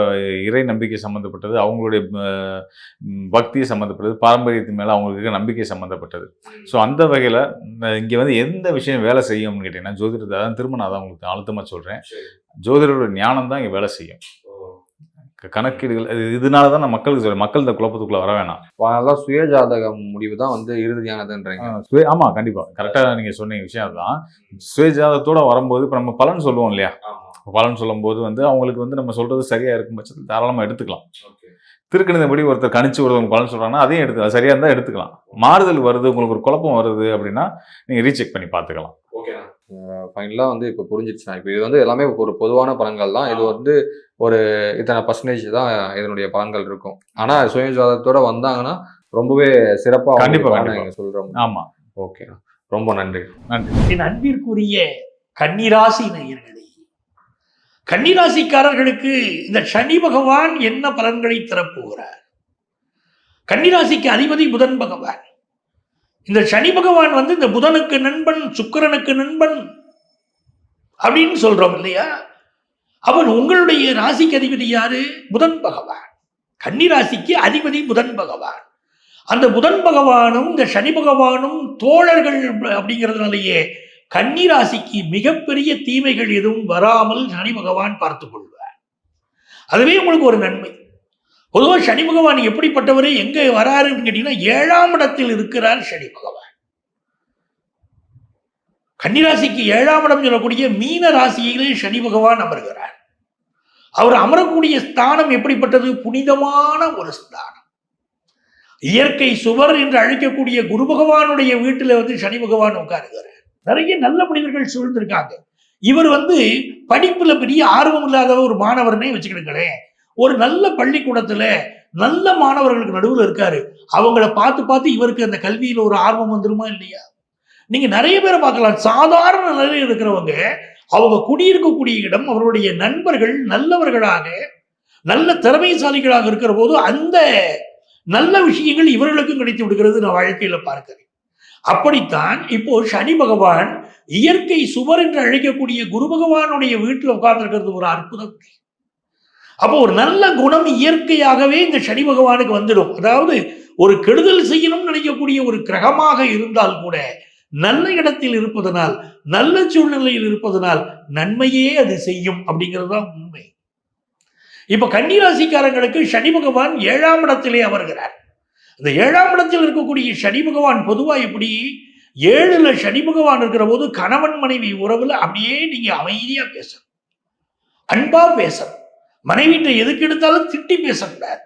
இறை நம்பிக்கை சம்மந்தப்பட்டது, அவங்களுடைய பக்தியை சம்மந்தப்பட்டது, பாரம்பரியத்தின் மேலே அவங்களுக்கு இருக்க நம்பிக்கை சம்மந்தப்பட்டது. ஸோ அந்த வகையில் இங்கே வந்து எந்த விஷயம் வேலை செய்யும்னு கேட்டிங்கன்னா, ஜோதிடத்தை அதான் திரும்ப நான் தான் உங்களுக்கு அழுத்தமாக சொல்கிறேன், ஜோதிடரோட ஞானம் தான் இங்கே வேலை செய்யும். கணக்கீடுகள் இதனால தான் நான் மக்களுக்கு சொல்றேன், மக்கள் இந்த குழப்பத்துக்குள்ள வர வேணாம். அதனால சுயஜாதக முடிவு தான் வந்து இறுதியானதுன்றீங்க. ஆமாம், கண்டிப்பாக கரெக்டாக நீங்கள் சொன்ன விஷயம் அதுதான். சுயஜாதகத்தோட வரும்போது இப்போ நம்ம பலன் சொல்லுவோம் இல்லையா, பலன் சொல்லும்போது வந்து அவங்களுக்கு வந்து நம்ம சொல்றது சரியா இருக்கும் பட்சத்தில் தாராளமாக எடுத்துக்கலாம். திருக்கணிதப்படி ஒருத்தர் கணிச்சு ஒருத்தவங்க பலன் சொல்றாங்கன்னா அதையும் எடுத்துக்கலாம், சரியா இருந்தால் எடுத்துக்கலாம். மாறுதல் வருது, உங்களுக்கு ஒரு குழப்பம் வருது அப்படின்னா நீங்கள் ரீசெக் பண்ணி பார்த்துக்கலாம். ஃபைனலாக வந்து இப்போ புரிஞ்சிடுச்சு. இப்போ இது வந்து எல்லாமே ஒரு பொதுவான பலன்கள் தான். இது வந்து ஒரு இத்தனை பர்சன்டேஜ் தான் இதனுடைய பலன்கள் இருக்கும். ஆனால் சுயஜாதத்தோட வந்தாங்கன்னா ரொம்பவே சிறப்பாக கண்டிப்பா. நீங்கள் சொல்கிறோம். ஆமா. ஓகே, ரொம்ப நன்றி. என் அன்பிற்குரிய கன்னிராசி நேயர்களே, கன்னிராசிக்காரர்களுக்கு இந்த சனி பகவான் என்ன பலன்களை தரப்போகிறார்? கன்னிராசிக்கு அதிபதி புதன் பகவான். இந்த சனி பகவான் வந்து இந்த புதனுக்கு நண்பன், சுக்கிரனுக்கு நண்பன் அப்படின்னு சொல்றோம் இல்லையா? அவன் உங்களுடைய ராசிக்கு அதிபதி யாரு? புதன் பகவான். கன்னிராசிக்கு அதிபதி புதன் பகவான். அந்த புதன் பகவானும் இந்த சனி பகவானும் தோழர்கள் அப்படிங்கிறதுனாலேயே கன்னிராசிக்கு மிகப்பெரிய தீமைகள் எதுவும் வராமல் சனி பகவான் பார்த்துக் கொள்வார். அதுவே உங்களுக்கு ஒரு நன்மை. பொதுவாக சனி பகவான் எப்படிப்பட்டவரே எங்க வராருன்னு கேட்டீங்கன்னா 7ஆம் இடத்தில் இருக்கிறார் சனி பகவான். கன்னிராசிக்கு 7ஆம் இடம் சொல்லக்கூடிய மீன ராசியிலே சனி பகவான் அமர்கிறார். அவர் அமரக்கூடிய ஸ்தானம் எப்படிப்பட்டது? புனிதமான ஒரு ஸ்தானம். இயற்கை சுவர் என்று அழைக்கக்கூடிய குரு பகவானுடைய வீட்டில் வந்து சனி பகவான் உட்காருகிறார். நிறைய நல்ல மனிதர்கள் சூழ்ந்திருக்காங்க. இவர் வந்து படிப்புல பெரிய ஆர்வம் இல்லாத ஒரு மாணவர்னே வச்சுக்கிடுங்களேன். ஒரு நல்ல பள்ளிக்கூடத்துல நல்ல மாணவர்களுக்கு நடுவில் இருக்காரு. அவங்கள பார்த்து பார்த்து இவருக்கு அந்த கல்வியில ஒரு ஆர்வம் வந்துருமா இல்லையா? நீங்க நிறைய பேரை பார்க்கலாம். சாதாரண நிலையில் இருக்கிறவங்க அவங்க குடியிருக்கக்கூடிய இடம், அவருடைய நண்பர்கள் நல்லவர்களாக நல்ல திறமைசாலிகளாக இருக்கிற போது அந்த நல்ல விஷயங்கள் இவர்களுக்கும் கிடைத்து விடுகிறது நான் வாழ்க்கையில பார்க்கிறேன். அப்படித்தான் இப்போ சனி பகவான் இயற்கை சுவர் என்று அழைக்கக்கூடிய குரு பகவானுடைய வீட்டில் உட்கார்ந்து இருக்கிறது ஒரு அற்புதம். அப்போ ஒரு நல்ல குணம் இயற்கையாகவே இந்த சனி பகவானுக்கு வந்துடும். அதாவது ஒரு கெடுதல் செய்யணும்னு நினைக்கக்கூடிய ஒரு கிரகமாக இருந்தால் கூட நல்ல இடத்தில் இருப்பதனால், நல்ல சூழ்நிலையில் இருப்பதனால் நன்மையே அது செய்யும் அப்படிங்கிறது தான் உண்மை. இப்ப கன்னிராசிக்காரங்களுக்கு சனி பகவான் 7ஆம் இடத்திலே அமர்கிறார். அந்த 7ஆம் இடத்தில் இருக்கக்கூடிய சனி பகவான் பொதுவா எப்படி 7ல சனி பகவான் இருக்கிற போது கணவன் மனைவி உறவுல அப்படியே நீங்க அமைதியா பேசணும், அன்பா பேசணும். மனைவிட்ட எதுக்கு எடுத்தாலும் திட்டி பேசக்கூடாது.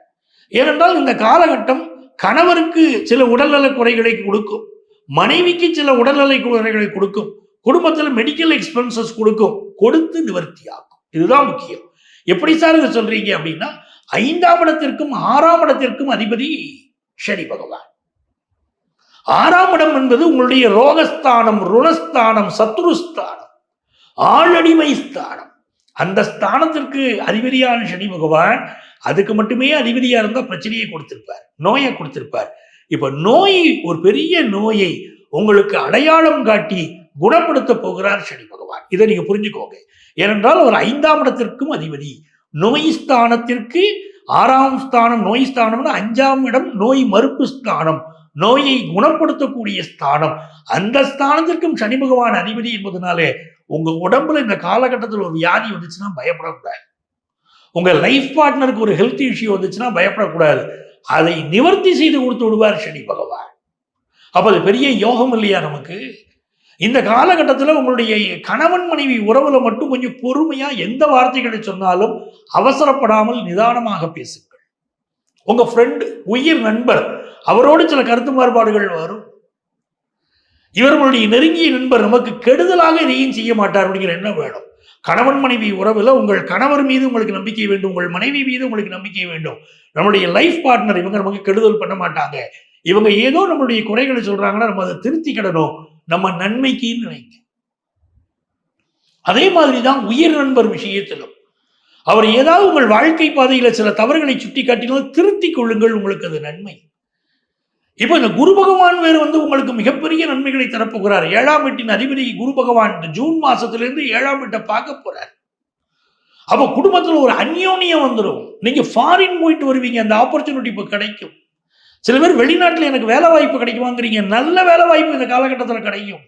ஏனென்றால் இந்த காலகட்டம் கணவருக்கு சில உடல்நல குறைகளை கொடுக்கும், மனைவிக்கு சில உடல்நலை குறைகளை கொடுக்கும், குடும்பத்தில் மெடிக்கல் எக்ஸ்பென்சஸ் கொடுக்கும், கொடுத்து நிவர்த்தி ஆகும். இதுதான் முக்கியம். எப்படி சார் இதை சொல்றீங்க அப்படின்னா 5ஆம் இடத்திற்கும் 6ஆம் இடத்திற்கும் அதிபதி சனி பகவான். 6ஆம் இடம் என்பது உங்களுடைய ரோகஸ்தானம், ருணஸ்தானம், சத்ருஸ்தானம், ஆளடிமை ஸ்தானம். அந்த ஸ்தானத்திற்கு அதிபதியான சனி பகவான் அதுக்கு மட்டுமே அதிபதியா இருந்தா பிரச்சனையை கொடுத்திருப்பார், நோயை கொடுத்திருப்பார். இப்ப நோய், ஒரு பெரிய நோயை உங்களுக்கு அடையாளம் காட்டி குணப்படுத்த போகிறார் சனி பகவான். இதை நீங்க புரிஞ்சுக்கோங்க. ஏனென்றால் அவர் 5ஆம் இடத்திற்கும் அதிபதி. நோய் ஸ்தானத்திற்கு 6ஆம் ஸ்தானம், நோய் ஸ்தானம்னா 5ஆம் இடம் நோய் மறுப்பு ஸ்தானம், நோயை குணப்படுத்தக்கூடிய ஸ்தானம். அந்த ஸ்தானத்திற்கும் சனி பகவான் அதிபதி என்பதனாலே உங்க உடம்புல இந்த காலகட்டத்தில் ஒரு வியாதி வந்துச்சுன்னா பயப்படக்கூடாது. உங்க லைஃப் பார்ட்னருக்கு ஒரு ஹெல்த் இஷ்யூ வந்துச்சுன்னா பயப்படக்கூடாது. அதை நிவர்த்தி செய்து கொடுத்து விடுவார் சனி பகவான். அப்ப அது பெரிய யோகம் இல்லையா நமக்கு? இந்த காலகட்டத்தில் உங்களுடைய கணவன் மனைவி உறவுல மட்டும் கொஞ்சம் பொறுமையா எந்த வார்த்தைகளை சொன்னாலும் அவசரப்படாமல் நிதானமாக பேசுங்கள். உங்க ஃப்ரெண்டு, உயிர் நண்பர், அவரோடு சில கருத்து மாறுபாடுகள் வரும். இவர்களுடைய நெருங்கிய நண்பர் நமக்கு கெடுதலாக எதையும் செய்ய மாட்டார் அப்படிங்கிற எண்ணம் வேணும். கணவன் மனைவி உறவுல உங்கள் கணவர் மீது உங்களுக்கு நம்பிக்கை வேண்டும், உங்கள் மனைவி மீது உங்களுக்கு நம்பிக்கை வேண்டும். நம்மளுடைய லைஃப் பார்ட்னர் இவங்க நமக்கு கெடுதல் பண்ண மாட்டாங்க, இவங்க ஏதோ நம்மளுடைய குறைகளை சொல்றாங்கன்னா நம்ம அதை திருத்திக்கிடணும், நம்ம நன்மைக்குன்னு வைங்க. அதே மாதிரிதான் உயிர் நண்பர் விஷயத்திலும் அவர் ஏதாவது உங்கள் வாழ்க்கை பாதையில சில தவறுகளை சுட்டி காட்டினாலும் திருத்தி கொள்ளுங்கள், உங்களுக்கு அது நன்மை. இப்ப இந்த குரு பகவான் வேறு வந்து உங்களுக்கு மிகப்பெரிய நன்மைகளை தரப்போகிறார். 7ஆம் வீட்டின் அதிபதி குரு பகவான் இந்த ஜூன் மாசத்திலிருந்து 7ஆம் வீட்டை பார்க்க போறார். அப்ப குடும்பத்துல ஒரு அந்யோன்யம் வந்துடும். நீங்க ஃபாரின் போயிட்டு வருவீங்க, அந்த ஆப்பர்ச்சுனிட்டி இப்ப கிடைக்கும். சில பேர் வெளிநாட்டுல எனக்கு வேலை வாய்ப்பு கிடைக்குமாங்கிறீங்க, நல்ல வேலை வாய்ப்பு இந்த காலகட்டத்தில் கிடைக்கும்.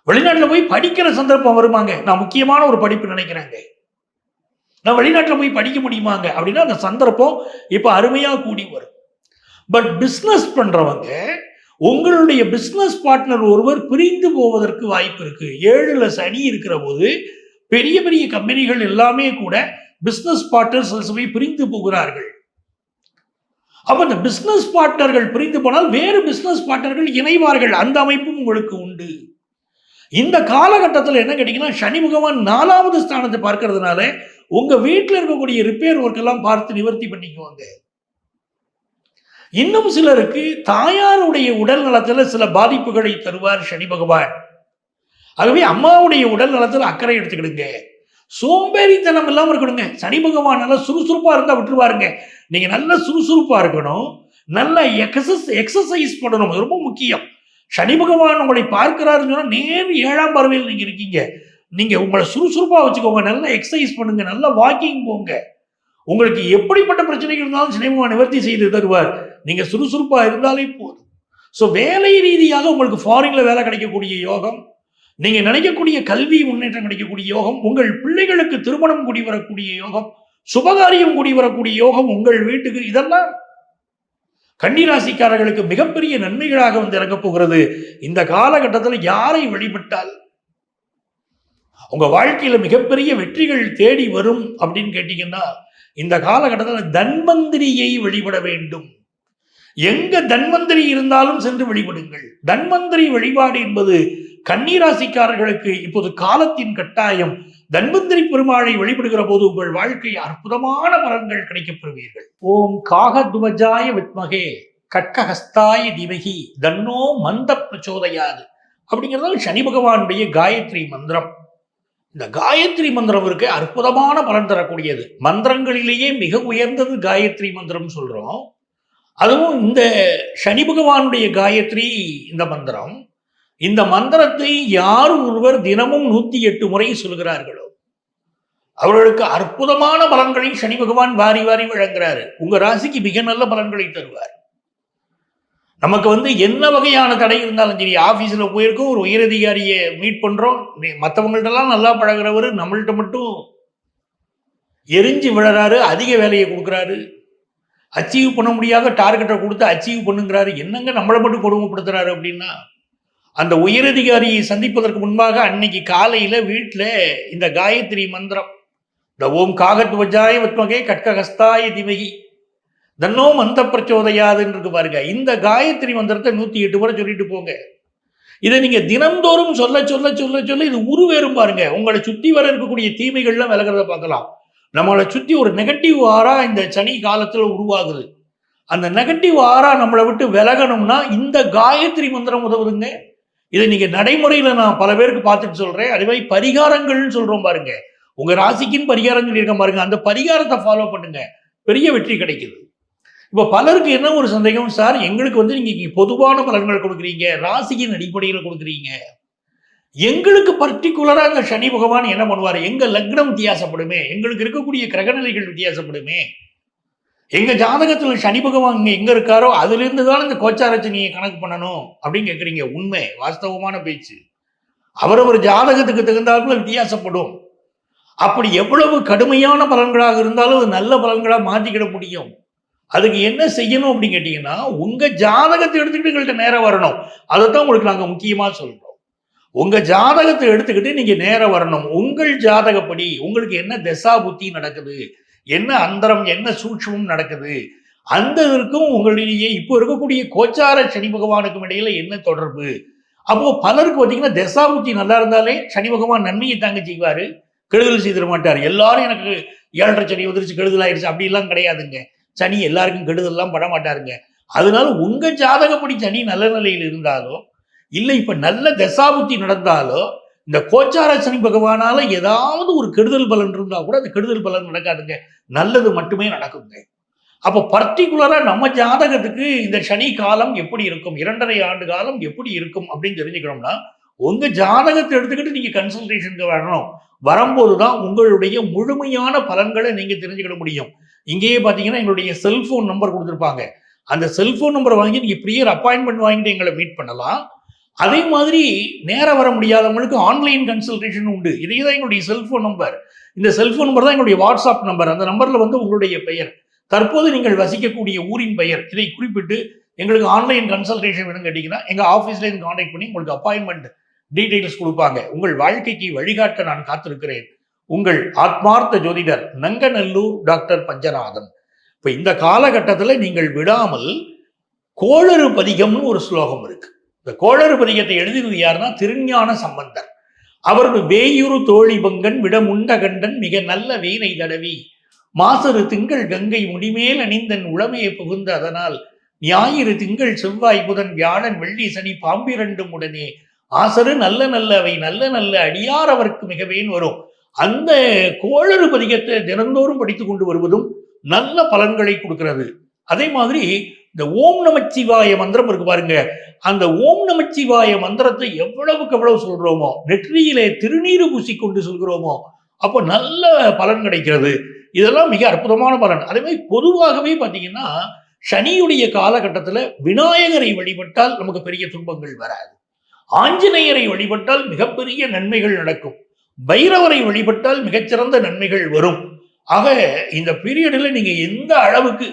வெளிநாட்டுல போய் படிக்கிற சந்தர்ப்பம் வருமாங்க. நான் முக்கியமான ஒரு படிப்பு நினைக்கிறேங்க, நான் வெளிநாட்டுல போய் படிக்க முடியுமாங்க அப்படின்னா அந்த சந்தர்ப்பம் இப்ப அருமையா கூடி வரும். பட் பிசினஸ் பண்றவங்க, உங்களுடைய பிசினஸ் பார்ட்னர் ஒருவர் பிரிந்து போவதற்கு வாய்ப்பு இருக்கு. 7ல சனி இருக்கிற போது பெரிய பெரிய கம்பெனிகள் எல்லாமே கூட பிசினஸ் பார்ட்னர்ஸ் பிரிந்து போகிறார்கள். அப்ப இந்த பிசினஸ் பார்ட்னர்கள் பிரிந்து போனால் வேறு பிசினஸ் பார்ட்னர்கள் இணைவார்கள். அந்த அமைப்பும் உங்களுக்கு உண்டு. இந்த காலகட்டத்தில் என்ன கேட்டீங்கன்னா, சனி பகவான் 4வது ஸ்தானத்தை பார்க்கறதுனால உங்க வீட்டில் இருக்கக்கூடிய ரிப்பேர் ஒர்க் எல்லாம் பார்த்து நிவர்த்தி பண்ணிக்குவாங்க. இன்னும் சிலருக்கு தாயாருடைய உடல் நலத்தில் சில பாதிப்புகளை தருவார் சனி பகவான். ஆகவே அம்மாவுடைய உடல் நலத்தில் அக்கறை எடுத்துக்கிடுங்க. சோம்பேறித்தனம் இல்லாம இருக்கணுங்க. சனி பகவான் நல்லா சுறுசுறுப்பா இருந்தா விட்டுருவாருங்க. நீங்க நல்ல சுறுசுறுப்பா இருக்கணும், நல்ல எக்ஸசைஸ் பண்ணணும், அது ரொம்ப முக்கியம். சனி பகவான் உங்களை பார்க்கிறாருன்னு சொன்னா நேர் 7ஆம் பார்வையில் நீங்க இருக்கீங்க. நீங்க உங்களை சுறுசுறுப்பா வச்சுக்கோங்க, நல்ல எக்ஸசைஸ் பண்ணுங்க, நல்ல வாக்கிங் போங்க. உங்களுக்கு எப்படிப்பட்ட பிரச்சனைகள் இருந்தாலும் சனி பகவான் நிவர்த்தி செய்து தருவார். நீங்க சுறுசுறுப்பா இருந்தாலே போதும். ஸோ வேலை ரீதியாக உங்களுக்கு ஃபாரின்ல வேலை கிடைக்கக்கூடிய யோகம், நீங்க நினைக்கக்கூடிய கல்வி முன்னேற்றம் கிடைக்கக்கூடிய யோகம், உங்கள் பிள்ளைகளுக்கு திருமணம் கூடி வரக்கூடிய யோகம், சுபகாரியம் கூடி வரக்கூடிய யோகம் உங்கள் வீட்டுக்கு, இதெல்லாம் கன்னிராசிக்காரர்களுக்கு மிகப்பெரிய நன்மைகளாக வந்து இறங்கப் போகிறது. இந்த காலகட்டத்தில் யாரை வழிபட்டால் உங்க வாழ்க்கையில மிகப்பெரிய வெற்றிகள் தேடி வரும் அப்படின்னு கேட்டீங்கன்னா, இந்த காலகட்டத்தில் தன்வந்திரியை வழிபட வேண்டும். எங்க தன்வந்திரி இருந்தாலும் சென்று வழிபடுங்கள். தன்வந்திரி வழிபாடு என்பது கன்னிராசிக்காரர்களுக்கு இப்போது காலத்தின் கட்டாயம். தன்வந்திரி பெருமாளை வழிபடுகிற போது உங்கள் வாழ்க்கை அற்புதமான பலன்கள் கிடைக்கப் பெறுவீர்கள். ஓம் காகத்வஜாய வித்மகே கட்கஹஸ்தாய தீமகி தன்னோ மந்த பிரச்சோதயாது அப்படிங்கிறது சனி பகவானுடைய காயத்ரி மந்திரம். இந்த காயத்ரி மந்திரம் இருக்கு, அற்புதமான பலன் தரக்கூடியது. மந்திரங்களிலேயே மிக உயர்ந்தது காயத்ரி மந்திரம் சொல்றோம். அதுவும் இந்த சனி பகவானுடைய காயத்ரி இந்த மந்திரம். இந்த மந்திரத்தை யார் ஒருவர் தினமும் 108 முறை சொல்கிறார்களோ அவர்களுக்கு அற்புதமான பலன்களை சனி பகவான் வாரி வாரி வழங்குறாரு. உங்க ராசிக்கு மிக நல்ல பலன்களை தருவார். நமக்கு வந்து என்ன வகையான தடை இருந்தாலும் சரி, ஆபீஸ்ல போயிருக்கோம், ஒரு உயரதிகாரியை மீட் பண்றோம், மற்றவங்கள்ட்டெல்லாம் நல்லா பழகிறவர் நம்மள்ட்ட மட்டும் எரிஞ்சு விழறாரு, அதிக வேலையை கொடுக்குறாரு, அச்சீவ் பண்ண முடியாத டார்கெட்டை கொடுத்து அச்சீவ் பண்ணுங்கிறாரு. என்னங்க நம்மளை மட்டும் கொடுமைப்படுத்துறாரு அப்படின்னா, அந்த உயரதிகாரியை சந்திப்பதற்கு முன்பாக அன்னைக்கு காலையில வீட்டில் இந்த காயத்ரி மந்திரம், இந்த ஓம் காகத்வஜாய வித்மகே கட்கஹஸ்தாய தீமகி தன்னோ மந்த பிரச்சோதயாதுன்னு இருக்கு பாருங்க. இந்த காயத்ரி மந்திரத்தை 108 முறை சொல்லிட்டு போங்க. இதை நீங்க தினந்தோறும் சொல்ல சொல்ல சொல்ல சொல்ல இது உருவேறும் பாருங்க. உங்களை சுத்தி வர இருக்கக்கூடிய தீமைகள்லாம் விலகிறத பார்க்கலாம். நம்மளை சுத்தி ஒரு நெகட்டிவ் ஆரா இந்த சனி காலத்துல உருவாகுது. அந்த நெகட்டிவ் ஆரா நம்மளை விட்டு விலகணும்னா இந்த காயத்ரி மந்திரம் உதவுதுங்க. இதை நீங்க நடைமுறையில நான் பல பேருக்கு பார்த்துட்டு சொல்றேன். அதே மாதிரி பரிகாரங்கள்னு சொல்றோம் பாருங்க. உங்க ராசிக்குன்னு பரிகாரம் சொல்லியிருக்க பாருங்க. அந்த பரிகாரத்தை ஃபாலோ பண்ணுங்க, பெரிய வெற்றி கிடைக்குது. இப்போ பலருக்கு என்ன ஒரு சந்தேகம், சார் எங்களுக்கு வந்து நீங்க பொதுவான பலன்கள் கொடுக்குறீங்க, ராசியின் அடிப்படையில் கொடுக்குறீங்க, எங்களுக்கு பர்டிகுலரா அங்க சனி பகவான் என்ன பண்ணுவாரு, எங்க லக்னம் வித்தியாசப்படுமே, எங்களுக்கு இருக்கக்கூடிய கிரகநிலைகள் வித்தியாசப்படுமே, எங்க ஜாதகத்துல சனி பகவான் எங்க இருக்காரோ அதுல இருந்து தான் இந்த கோச்சார சனியை கணக்கு பண்ணணும் அப்படின்னு கேட்குறீங்க. உண்மை, வாஸ்தவமான பேச்சு. அவரவர் ஜாதகத்துக்கு தகுந்தாப்புல வித்தியாசப்படும். அப்படி எவ்வளவு கடுமையான பலன்களாக இருந்தாலும் அது நல்ல பலன்களா மாற்றிக்கிட முடியும். அதுக்கு என்ன செய்யணும் அப்படின்னு கேட்டீங்கன்னா, உங்க ஜாதகத்தை எடுத்துக்கிட்டு எங்கள்கிட்ட நேரம் வரணும். அதைத்தான் உங்களுக்கு நாங்க முக்கியமா சொல்றோம். உங்க ஜாதகத்தை எடுத்துக்கிட்டு நீங்க நேரம் வரணும். உங்கள் ஜாதகப்படி உங்களுக்கு என்ன தசா புத்தி நடக்குது, என்ன அந்தரம், என்ன சூட்சமும் நடக்குது, அந்த இருக்கும் உங்களிடையே இப்போ இருக்கக்கூடிய கோச்சார சனி பகவானுக்கும் இடையில என்ன தொடர்பு. அப்போ பலருக்கு பார்த்தீங்கன்னா தசா புத்தி நல்லா இருந்தாலே சனி பகவான் நன்மையை தாங்க செய்வாரு, கெடுதல் செய்திட மாட்டார். எல்லாரும் எனக்கு 7.5 சனி வந்துருச்சு, கெடுதல் ஆயிடுச்சு அப்படிலாம் கிடையாதுங்க. சனி எல்லாருக்கும் கெடுதல்லாம் பட மாட்டாருங்க. அதனால உங்க ஜாதகப்படி சனி நல்ல நிலையில் இருந்தாலோ இல்லை இப்ப நல்ல தசாபுத்தி நடந்தாலோ இந்த கோச்சார சனி பகவானால ஏதாவது ஒரு கெடுதல் பலன் இருந்தா கூட அந்த கெடுதல் பலன் நடக்காதுங்க, நல்லது மட்டுமே நடக்குங்க. அப்போ பர்டிகுலரா நம்ம ஜாதகத்துக்கு இந்த சனி காலம் எப்படி இருக்கும், 2.5 ஆண்டு காலம் எப்படி இருக்கும் அப்படின்னு தெரிஞ்சுக்கணும்னா உங்க ஜாதகத்தை எடுத்துக்கிட்டு நீங்க கன்சல்டேஷனுக்கு வரணும். வரும்போதுதான் உங்களுடைய முழுமையான பலன்களை நீங்க தெரிஞ்சுக்கிட முடியும். இங்கேயே பார்த்தீங்கன்னா எங்களுடைய செல்போன் நம்பர் கொடுத்துருப்பாங்க. அந்த செல்போன் நம்பரை வாங்கி நீங்க ப்ரியர் அப்பாயின்மெண்ட் வாங்கிட்டு எங்களை மீட் பண்ணலாம். அதே மாதிரி நேரம் வர முடியாதவங்களுக்கு ஆன்லைன் கன்சல்டேஷன் உண்டு. இதே தான் எங்களுடைய செல்போன் நம்பர். இந்த செல்போன் நம்பர் தான் எங்களுடைய வாட்ஸ்அப் நம்பர். அந்த நம்பர்ல வந்து உங்களுடைய பெயர், தற்போது நீங்கள் வசிக்கக்கூடிய ஊரின் பெயர், இதை குறிப்பிட்டு எங்களுக்கு ஆன்லைன் கன்சல்டேஷன் வேணும்னு கேட்டீங்கன்னா எங்க ஆஃபீஸ்ல இருந்து கான்டாக்ட் பண்ணி உங்களுக்கு அப்பாயின்மெண்ட் டீடைல்ஸ் கொடுப்பாங்க. உங்கள் வாழ்க்கைக்கு வழிகாட்ட நான் காத்திருக்கிறேன். உங்கள் ஆத்மார்த்த ஜோதிடர் நங்கநல்லூர் டாக்டர் பஞ்சநாதன். இப்ப இந்த காலகட்டத்தில் நீங்கள் விடாமல் கோளறு பதிகம்னு ஒரு ஸ்லோகம் இருக்கு. இந்த கோளறு பதிகத்தை எழுதினது யாருன்னா திருஞான சம்பந்தர். அவரது வேயுறு தோழி பங்கன் விடமுண்ட கண்டன் மிக நல்ல வீணை தடவி மாசரு திங்கள் கங்கை முடிமேல் அணிந்தன் உளமையை புகுந்த அதனால் ஞாயிறு திங்கள் செவ்வாய் புதன் வியாழன் வெள்ளி சனி பாம்பிரண்டும் உடனே ஆசரு நல்ல நல்ல அவை நல்ல நல்ல அடியார் அவருக்கு மிகவேன் வரும். அந்த கோளறு பதிகத்தை தினந்தோறும் படித்து கொண்டு வருவதும் நல்ல பலன்களை கொடுக்கிறது. அதே மாதிரி இந்த ஓம் நமச்சிவாய மந்திரம் இருக்கு பாருங்க, அந்த ஓம் நமச்சிவாய மந்திரத்தை எவ்வளவுக்கு எவ்வளவு சொல்றோமோ, நெற்றியிலே திருநீறு பூசிக்கொண்டு சொல்கிறோமோ, அப்போ நல்ல பலன் கிடைக்கிறது. இதெல்லாம் மிக அற்புதமான பலன். அதே மாதிரி பொதுவாகவே பார்த்தீங்கன்னா சனியுடைய காலகட்டத்தில் விநாயகரை வழிபட்டால் நமக்கு பெரிய துன்பங்கள் வராது. ஆஞ்சநேயரை வழிபட்டால் மிகப்பெரிய நன்மைகள் நடக்கும். பைரவரை வழிபட்டால் மிகச்சிறந்த நன்மைகள் வரும். ஆக இந்த பீரியடில் நீங்க எந்த அளவுக்கு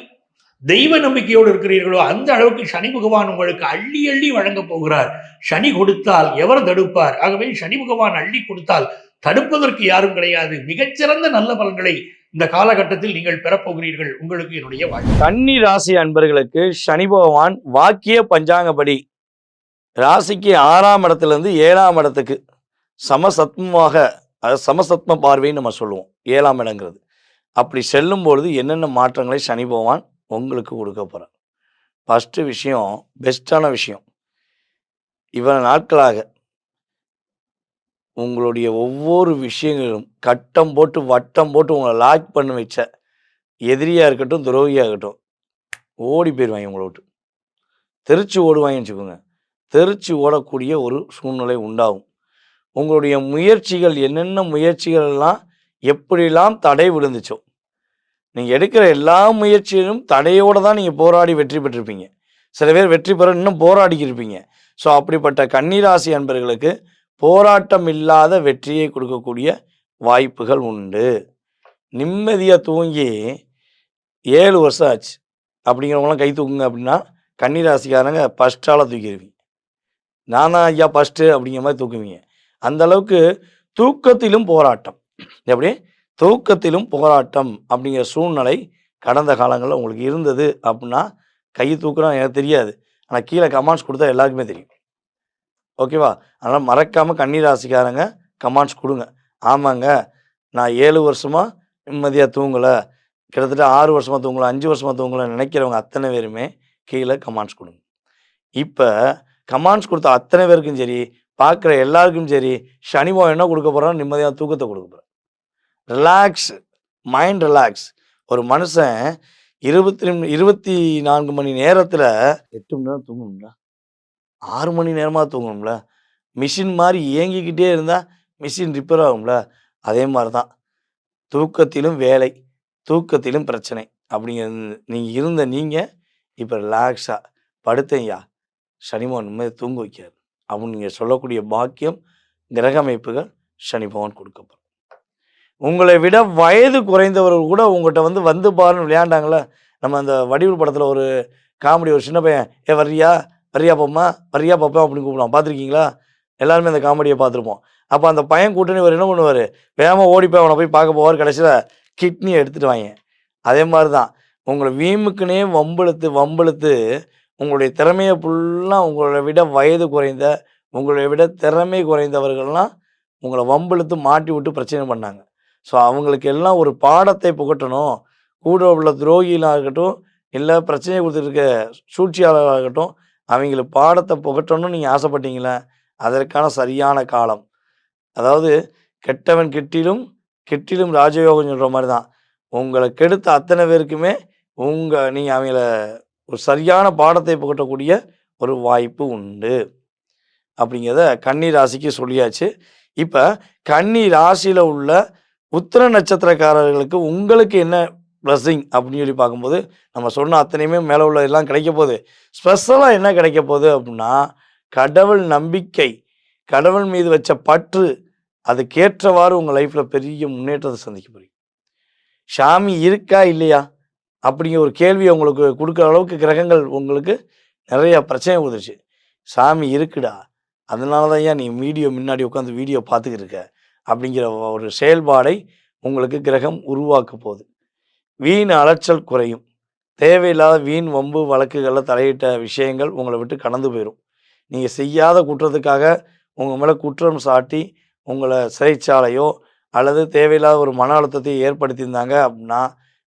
தெய்வ நம்பிக்கையோடு இருக்கிறீர்களோ அந்த அளவுக்கு சனி பகவான் உங்களுக்கு அள்ளி அள்ளி வழங்க போகிறார். சனி கொடுத்தால் எவர் தடுப்பார்? ஆகவே சனி பகவான் அள்ளி கொடுத்தால் தடுப்பதற்கு யாரும் கிடையாது. மிகச்சிறந்த நல்ல பலன்களை இந்த காலகட்டத்தில் நீங்கள் பெறப்போகிறீர்கள். உங்களுக்கு என்னுடைய வாழ்க்கை. கன்னி ராசி அன்பர்களுக்கு சனி பகவான் வாக்கிய பஞ்சாங்கப்படி ராசிக்கு 6ஆம் இடத்திலிருந்து 7ஆம் இடத்துக்கு சமசத்மமாக, சமசத்ம பார்வைன்னு நம்ம சொல்லுவோம் 7ஆம் இடங்கிறது. அப்படி செல்லும் பொழுது என்னென்ன மாற்றங்களை சனி பகவான் உங்களுக்கு கொடுக்க போகிறார்? ஃபஸ்ட்டு விஷயம், பெஸ்ட்டான விஷயம், இவ்வளவு நாட்களாக உங்களுடைய ஒவ்வொரு விஷயங்களும் கட்டம் போட்டு வட்டம் போட்டு உங்களை லாக் பண்ணி வச்ச எதிரியாக இருக்கட்டும் துரோகியாக இருக்கட்டும் ஓடி போயிடுவாங்க. உங்களை விட்டு தெரிச்சு ஓடுவாங்கன்னு வச்சுக்கோங்க. தெரிச்சு ஓடக்கூடிய ஒரு சூழ்நிலை உண்டாகும். உங்களுடைய முயற்சிகள், என்னென்ன முயற்சிகள்லாம் எப்படிலாம் தடை விழுந்துச்சோ, நீங்கள் எடுக்கிற எல்லா முயற்சியிலும் தடையோடு தான் நீங்கள் போராடி வெற்றி பெற்றிருப்பீங்க. சில பேர் வெற்றி பெற இன்னும் போராடிக்கிருப்பீங்க. ஸோ அப்படிப்பட்ட கன்னிராசி அன்பர்களுக்கு போராட்டம் இல்லாத வெற்றியை கொடுக்கக்கூடிய வாய்ப்புகள் உண்டு. நிம்மதியாக தூங்கி 7 வருஷம் ஆச்சு அப்படிங்கிறவங்களாம் கை தூக்குங்க அப்படின்னா கன்னிராசிக்காரங்க ஃபஸ்ட்டால் தூக்கிடுவீங்க. நான் தான் ஐயா ஃபஸ்ட்டு அப்படிங்கிற மாதிரி தூக்குவீங்க. அந்த அளவுக்கு தூக்கத்திலும் போராட்டம், எப்படி தூக்கத்திலும் போராட்டம் அப்படிங்கிற சூழ்நிலை கடந்த காலங்களில் உங்களுக்கு இருந்தது அப்படின்னா கை தூக்குறோம் எனக்கு தெரியாது, ஆனால் கீழே கமெண்ட்ஸ் கொடுத்தா எல்லாருக்குமே தெரியும். ஓகேவா? அதனால் மறக்காமல் கன்னிராசிக்காரங்க கமெண்ட்ஸ் கொடுங்க. ஆமாங்க, நான் 7 வருஷமாக நிம்மதியாக தூங்கலை, கிட்டத்தட்ட 6 வருஷமாக தூங்கலை, 5 வருஷமாக தூங்கலை நினைக்கிறவங்க அத்தனை பேருமே கீழே கமெண்ட்ஸ் கொடுங்க. இப்போ கமெண்ட்ஸ் கொடுத்த அத்தனை பேருக்கும் சரி, பார்க்குற எல்லாருக்கும் சரி, சனி பகவான் என்ன கொடுக்க போகிறான்னு நிம்மதியாக தூக்கத்தை கொடுக்க போகிறார். Relax, mind relax. ஒரு மனுஷன் 24 மணி நேரத்தில் 8 மணி நேரம் தூங்கணும்ல, 6 மணி நேரமாக தூங்கணும்ல. மிஷின் மாதிரி இயங்கிக்கிட்டே இருந்தால் மிஷின் ரிப்பேர் ஆகும்ல. அதே மாதிரி தான் தூக்கத்திலும் வேலை, தூக்கத்திலும் பிரச்சனை அப்படிங்கிறது. நீங்கள் இப்போ ரிலாக்ஸாக படுத்தையா, சனி பகவான் நிம்மதி தூங்க வைக்காது அப்படின்னு நீங்கள் சொல்லக்கூடிய பாக்கியம் கிரக அமைப்புகள் சனி பகவான் கொடுக்கப்படும். உங்களை விட வயது குறைந்தவர்கள் கூட உங்கள்கிட்ட வந்து பாருன்னு விளையாண்டாங்களே. நம்ம அந்த வடிவில் படத்தில் ஒரு காமெடி, ஒரு சின்ன பையன் வர்றியா பாப்பா அப்படின்னு கூப்பிடுவான், பார்த்துருக்கீங்களா? எல்லாருமே அந்த காமெடியை பார்த்துருப்போம். அப்போ அந்த பையன் கூட்டணி என்ன பண்ணுவார், வேகமாக ஓடி போய் அவனை போய் பார்க்க போவார், கடைசியில் கிட்னியை எடுத்துகிட்டு வாங்க. அதே மாதிரி தான் உங்களை வீமுக்குனே வம்பெழுத்து உங்களுடைய திறமையை ஃபுல்லாக உங்களை விட வயது குறைந்த, உங்களை விட திறமை குறைந்தவர்கள்லாம் உங்களை வம்பெழுத்து மாட்டி விட்டு பிரச்சனை பண்ணாங்க. ஸோ அவங்களுக்கு எல்லாம் ஒரு பாடத்தை புகட்டணும். கூட உள்ள துரோகிகளாக இருக்கட்டும், இல்லை பிரச்சனையை கொடுத்துருக்க சூழ்ச்சியாளர்களாக இருக்கட்டும், அவங்களுக்கு பாடத்தை புகட்டணும்னு நீங்கள் ஆசைப்பட்டீங்களே, அதற்கான சரியான காலம். அதாவது கெட்டவன் கெட்டிலும் ராஜயோகம் சொல்கிற மாதிரி தான். உங்களை கெடுத்த அத்தனை பேருக்குமே நீங்கள் அவங்கள ஒரு சரியான பாடத்தை புகட்டக்கூடிய ஒரு வாய்ப்பு உண்டு அப்படிங்கிறத கன்னி ராசிக்கு சொல்லியாச்சு. இப்போ கன்னி ராசியில் உள்ள உத்திர நட்சத்திரக்காரர்களுக்கு உங்களுக்கு என்ன பிளஸ்ஸிங் அப்படின்னு சொல்லி பார்க்கும்போது, நம்ம சொன்ன அத்தனையுமே மேலே உள்ள எல்லாம் கிடைக்க போகுது. ஸ்பெஷலாக என்ன கிடைக்க போகுது அப்படின்னா, கடவுள் நம்பிக்கை, கடவுள் மீது வச்ச பற்று, அதுக்கேற்றவாறு உங்கள் லைஃப்பில் பெரிய முன்னேற்றத்தை சந்திக்க போறீங்க. சாமி இருக்கா இல்லையா அப்படிங்கிற ஒரு கேள்வியை உங்களுக்கு கொடுக்குற அளவுக்கு கிரகங்கள் உங்களுக்கு நிறைய பிரச்சனை கொடுத்துருச்சு. சாமி இருக்குடா, அதனால தான் ஏன் நீ முன்னாடி உட்காந்து வீடியோ பார்த்துக்கிட்டு இருக்க அப்படிங்கிற ஒரு செயல்பாடை உங்களுக்கு கிரகம் உருவாக்க போகுது. வீண் அலைச்சல் குறையும். தேவையில்லாத வீண் வம்பு வழக்குகளில் தலையிட்ட விஷயங்கள் உங்களை விட்டு கடந்து போயிடும். நீங்கள் செய்யாத குற்றத்துக்காக உங்கள் மேலே குற்றம் சாட்டி உங்களை சிறைச்சாலையோ அல்லது தேவையில்லாத ஒரு மன அழுத்தத்தை ஏற்படுத்தியிருந்தாங்க அப்படின்னா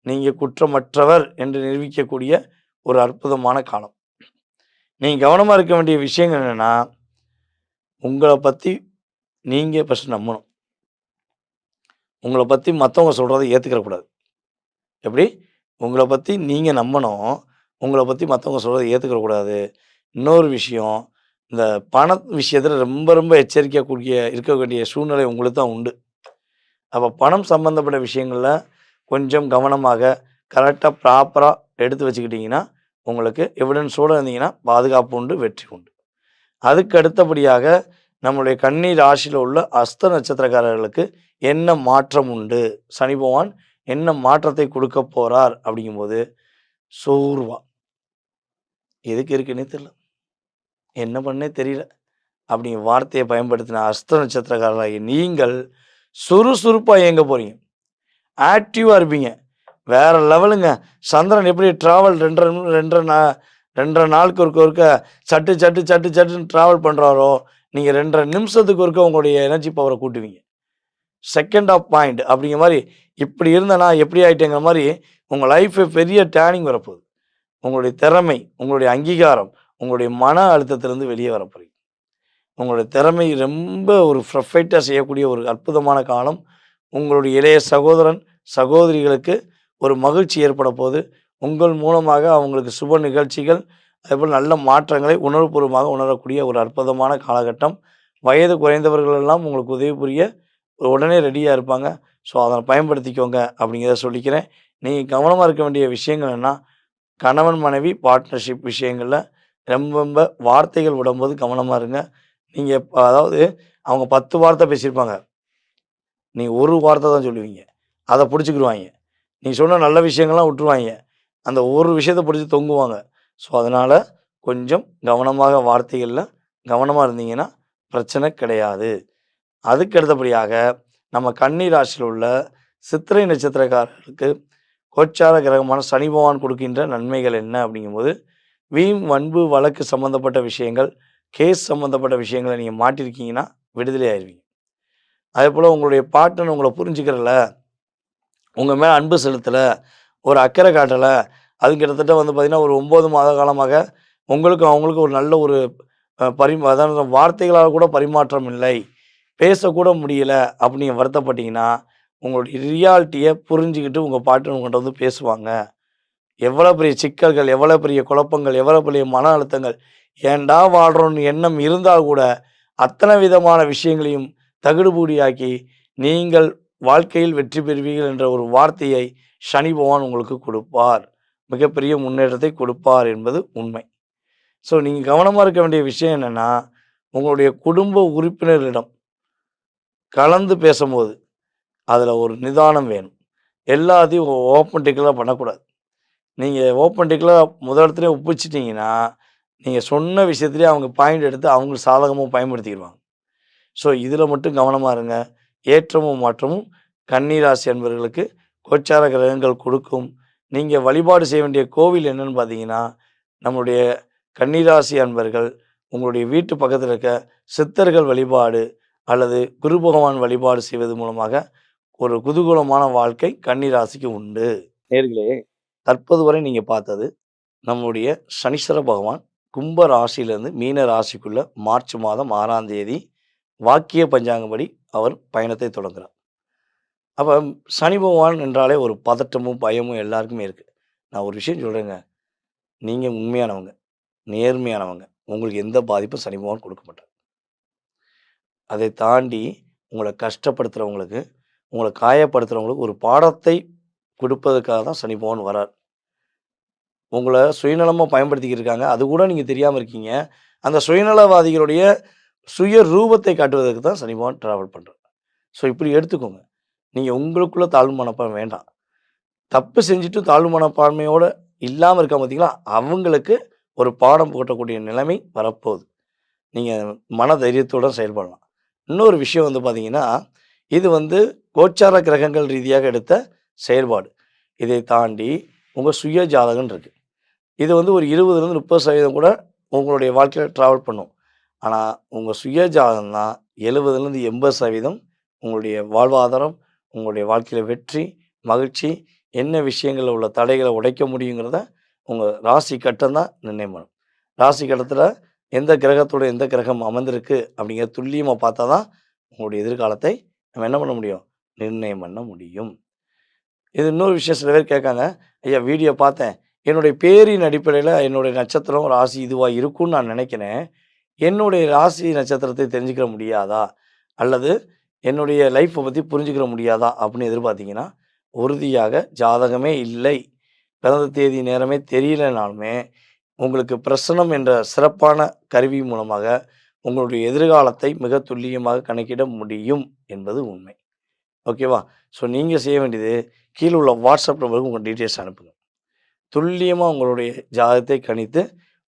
நீங்கள் குற்றமற்றவர் என்று நிரூபிக்கக்கூடிய ஒரு அற்புதமான காலம். நீங்கள் கவனமாக இருக்க வேண்டிய விஷயங்கள் என்னென்னா, உங்களை பற்றி நீங்கள் ஃபஸ்ட்டு நம்பணும். உங்களை பற்றி மற்றவங்க சொல்கிறத ஏற்றுக்கிறக்கூடாது. எப்படி? உங்களை பற்றி நீங்கள் நம்பணும். உங்களை பற்றி மற்றவங்க சொல்கிறத ஏற்றுக்கிறக்கூடாது. இன்னொரு விஷயம், இந்த பண விஷயத்தில் ரொம்ப ரொம்ப எச்சரிக்கையாக இருக்க வேண்டிய சூழ்நிலை உங்களுக்கு தான் உண்டு. அப்போ பணம் சம்மந்தப்பட்ட விஷயங்களில் கொஞ்சம் கவனமாக கரெக்டாக ப்ராப்பராக எடுத்து வச்சுக்கிட்டிங்கன்னா உங்களுக்கு எவிடன்ஸோடு இருந்தீங்கன்னா பாதுகாப்பு உண்டு, வெற்றி உண்டு. அதுக்கு அடுத்தபடியாக நம்மளுடைய கன்னி ராசியில் உள்ள அஸ்த நட்சத்திரக்காரர்களுக்கு என்ன மாற்றம் உண்டு, சனி பகவான் என்ன மாற்றத்தை கொடுக்க போகிறார் அப்படிங்கும்போது, சோர்வா எதுக்கு இருக்குன்னே தெரியல, என்ன பண்ணே தெரியல அப்படிங்கிற வார்த்தையை பயன்படுத்தின அஸ்த நட்சத்திரக்காரர்களாகி நீங்கள் சுறுசுறுப்பாக இயங்க போகிறீங்க, ஆக்டிவாக இருப்பீங்க, வேற லெவலுங்க. சந்திரன் எப்படி ட்ராவல் ரெண்டரை நாளுக்கு ஒருக்க சட்டு சட்டு சட்டு சட்டுன்னு ட்ராவல் பண்ணுறாரோ, நீங்கள் 2.5 நிமிஷத்துக்கு ஒருக்க உங்களுடைய எனர்ஜி பவரை கூட்டுவீங்க. செகண்ட் ஆஃப் பாயிண்ட் அப்படிங்கிற மாதிரி, இப்படி இருந்தனா எப்படி ஆகிட்டேங்கிற மாதிரி உங்கள் லைஃபு பெரிய டேர்னிங் வரப்போகுது. உங்களுடைய திறமை, உங்களுடைய அங்கீகாரம், உங்களுடைய மன அழுத்தத்திலேருந்து வெளியே வரப்போறீங்க. உங்களுடைய திறமை ரொம்ப ஒரு ப்ரொஃபைட்டாக செய்யக்கூடிய ஒரு அற்புதமான காலம். உங்களுடைய இளைய சகோதரன் சகோதரிகளுக்கு ஒரு மகிழ்ச்சி ஏற்பட போது, உங்கள் மூலமாக அவங்களுக்கு சுப நிகழ்ச்சிகள், அதேபோல் நல்ல மாற்றங்களை உணர்வுபூர்வமாக உணரக்கூடிய ஒரு அற்புதமான காலகட்டம். வயது குறைந்தவர்கள் எல்லாம் உங்களுக்கு உதவி புரிய உடனே ரெடியாக இருப்பாங்க. ஸோ அதை பயன்படுத்திக்கோங்க அப்படிங்கிறத சொல்லிக்கிறேன். நீங்கள் கவனமாக இருக்க வேண்டிய விஷயங்கள் என்ன, கணவன் மனைவி பார்ட்னர்ஷிப் விஷயங்களில் ரொம்ப ரொம்ப வார்த்தைகள் விடும்போது கவனமாக இருங்க. நீங்கள் அதாவது அவங்க 10 வார்த்தை பேசியிருப்பாங்க, நீங்கள் ஒரு வார்த்தை தான் சொல்லுவீங்க, அதை பிடிச்சிக்கிடுவாங்க. நீங்கள் சொன்ன நல்ல விஷயங்கள்லாம் விட்டுருவாங்க, அந்த ஒரு விஷயத்தை பிடிச்சி தொங்குவாங்க. ஸோ அதனால் கொஞ்சம் கவனமாக வார்த்தைகளில் கவனமாக இருந்தீங்கன்னா பிரச்சனை கிடையாது. அதுக்கு அடுத்தபடியாக நம்ம கன்னி ராசியில் உள்ள சித்திரை நட்சத்திரக்காரர்களுக்கு கோச்சார கிரகமான சனி பகவான் கொடுக்கின்ற நன்மைகள் என்ன அப்படிங்கும்போது, வீண் வன்பு வழக்கு சம்மந்தப்பட்ட விஷயங்கள், கேஸ் சம்மந்தப்பட்ட விஷயங்களை நீங்கள் மாட்டிருக்கீங்கன்னா விடுதலை ஆயிடுவீங்க. அதே போல் உங்களுடைய பார்ட்னர் உங்களை புரிஞ்சுக்கிறல, உங்கள் மேலே அன்பு செலுத்தலை, ஒரு அக்கறை காட்டலை, அது கிட்டத்தட்ட வந்து பார்த்திங்கன்னா ஒரு 9 மாத காலமாக உங்களுக்கும் அவங்களுக்கும் ஒரு நல்ல ஒரு அதாவது வார்த்தைகளால் கூட பரிமாற்றம் இல்லை, பேசக்கூட முடியல அப்படின்னு வருத்தப்பட்டீங்கன்னா, உங்களுடைய ரியாலிட்டியை புரிஞ்சுக்கிட்டு உங்கள் பார்ட்னர் உங்கள்கிட்ட வந்து பேசுவாங்க. எவ்வளோ பெரிய சிக்கல்கள், எவ்வளோ பெரிய குழப்பங்கள், எவ்வளோ பெரிய மன அழுத்தங்கள், ஏண்டா வாழ்கிறோன்னு எண்ணம் இருந்தால் கூட அத்தனை விதமான விஷயங்களையும் தகுடுபூடியாக்கி நீங்கள் வாழ்க்கையில் வெற்றி பெறுவீர்கள் என்ற ஒரு வார்த்தையை சனி பகவான் உங்களுக்கு கொடுப்பார். மிகப்பெரிய முன்னேற்றத்தை கொடுப்பார் என்பது உண்மை. ஸோ நீங்கள் கவனமாக இருக்க வேண்டிய விஷயம் என்னென்னா, உங்களுடைய குடும்ப உறுப்பினர்களிடம் கலந்து பேசும்போது அதில் ஒரு நிதானம் வேணும். எல்லாத்தையும் ஓப்பன் டிக்கலாக பண்ணக்கூடாது. நீங்கள் ஓப்பன் டிக்கலாக முதலிடத்துலேயே ஒப்பிச்சிட்டிங்கன்னா, நீங்கள் சொன்ன விஷயத்துலேயே அவங்க பாயிண்ட் எடுத்து அவங்களுக்கு சாதகமாக பயன்படுத்திடுவாங்க. ஸோ இதில் மட்டும் கவனமாக இருங்க. ஏற்றமும் மாற்றமும் கன்னிராசி அன்பர்களுக்கு கோச்சார கிரகங்கள் கொடுக்கும். நீங்கள் வழிபாடு செய்ய வேண்டிய கோவில் என்னன்னு பார்த்தீங்கன்னா, நம்முடைய கன்னிராசி அன்பர்கள் உங்களுடைய வீட்டு பக்கத்தில் இருக்க சித்தர்கள் வழிபாடு அல்லது குரு பகவான் வழிபாடு செய்வது மூலமாக ஒரு குதூகூலமான வாழ்க்கை கன்னிராசிக்கு உண்டு. நேர்களே, தற்போது வரை நீங்கள் பார்த்தது நம்முடைய சனீஸ்வர பகவான் கும்ப ராசியிலேருந்து மீன ராசிக்குள்ள மார்ச் மாதம் 6ஆம் தேதி வாக்கிய பஞ்சாங்கப்படி அவர் பயணத்தை தொடங்குகிறார். அப்போ சனி பகவான் என்றாலே ஒரு பதட்டமும் பயமும் எல்லாருக்குமே இருக்குது. நான் ஒரு விஷயம் சொல்கிறேங்க, நீங்கள் உண்மையானவங்க, நேர்மையானவங்க, உங்களுக்கு எந்த பாதிப்பும் சனி பகவான் கொடுக்க மாட்டார். அதை தாண்டி உங்களை கஷ்டப்படுத்துகிறவங்களுக்கு, உங்களை காயப்படுத்துகிறவங்களுக்கு ஒரு பாடத்தை கொடுப்பதற்காக தான் சனி பகவான் வரார். உங்களை சுயநலமாக பயன்படுத்திக்கிட்டு இருக்காங்க, அது கூட நீங்கள் தெரியாமல் இருக்கீங்க. அந்த சுயநலவாதிகளுடைய சுய ரூபத்தை காட்டுவதற்கு தான் சனி பகவான் ட்ராவல் பண்ணுறார். ஸோ இப்படி எடுத்துக்கோங்க. நீங்கள் உங்களுக்குள்ள தாழ்வு மனப்பான்மை வேண்டாம். தப்பு செஞ்சுட்டு தாழ்வு மனப்பான்மையோடு இல்லாமல் இருக்க பார்த்தீங்களா, அவங்களுக்கு ஒரு பாடம் போட்டக்கூடிய நிலைமை வரப்போகுது. நீங்கள் மன தைரியத்தோடு செயல்படலாம். இன்னொரு விஷயம் வந்து பார்த்தீங்கன்னா, இது வந்து கோச்சார கிரகங்கள் ரீதியாக எடுத்த செயல்பாடு. இதை தாண்டி உங்கள் சுய ஜாதகம் இருக்குது. இது வந்து ஒரு 20-30% கூட உங்களுடைய வாழ்க்கையில் ட்ராவல் பண்ணும். ஆனால் உங்கள் சுய ஜாதகம் தான் 70லேருந்து 80% உங்களுடைய வாழ்வாதாரம், உங்களுடைய வாழ்க்கையில் வெற்றி, மகிழ்ச்சி, என்ன விஷயங்களில் உள்ள தடைகளை உடைக்க முடியுங்கிறத உங்கள் ராசி கட்டம் தான் நிர்ணயம் பண்ணும். ராசி கட்டத்தில் எந்த கிரகத்தோட எந்த கிரகம் அமர்ந்திருக்கு அப்படிங்கிறத துல்லியமாக பார்த்தா தான் உங்களுடைய எதிர்காலத்தை நம்ம என்ன பண்ண முடியும், நிர்ணயம் பண்ண முடியும். இது இன்னொரு விஷயம், சில பேர் கேட்காங்க, ஐயா வீடியோ பார்த்தேன், என்னுடைய பேரின் அடிப்படையில் என்னுடைய நட்சத்திரம் ராசி இதுவாக இருக்கும்னு நான் நினைக்கிறேன், என்னுடைய ராசி நட்சத்திரத்தை தெரிஞ்சுக்கிற முடியாதா, அல்லது என்னுடைய லைஃப்பை பற்றி புரிஞ்சுக்கிற முடியாதா அப்படின்னு எதிர்பார்த்தீங்கன்னா, உறுதியாக ஜாதகமே இல்லை, பிறந்த தேதி நேரமே தெரியலனாலுமே உங்களுக்கு பிரசனம் என்ற சிறப்பான கருவி மூலமாக உங்களுடைய எதிர்காலத்தை மிக துல்லியமாக கணக்கிட முடியும் என்பது உண்மை. ஓகேவா? ஸோ நீங்கள் செய்ய வேண்டியது, கீழே உள்ள வாட்ஸ்அப் நம்பருக்கு உங்கள் டீட்டெயில்ஸ் அனுப்புங்க. துல்லியமாக உங்களுடைய ஜாதகத்தை கணித்து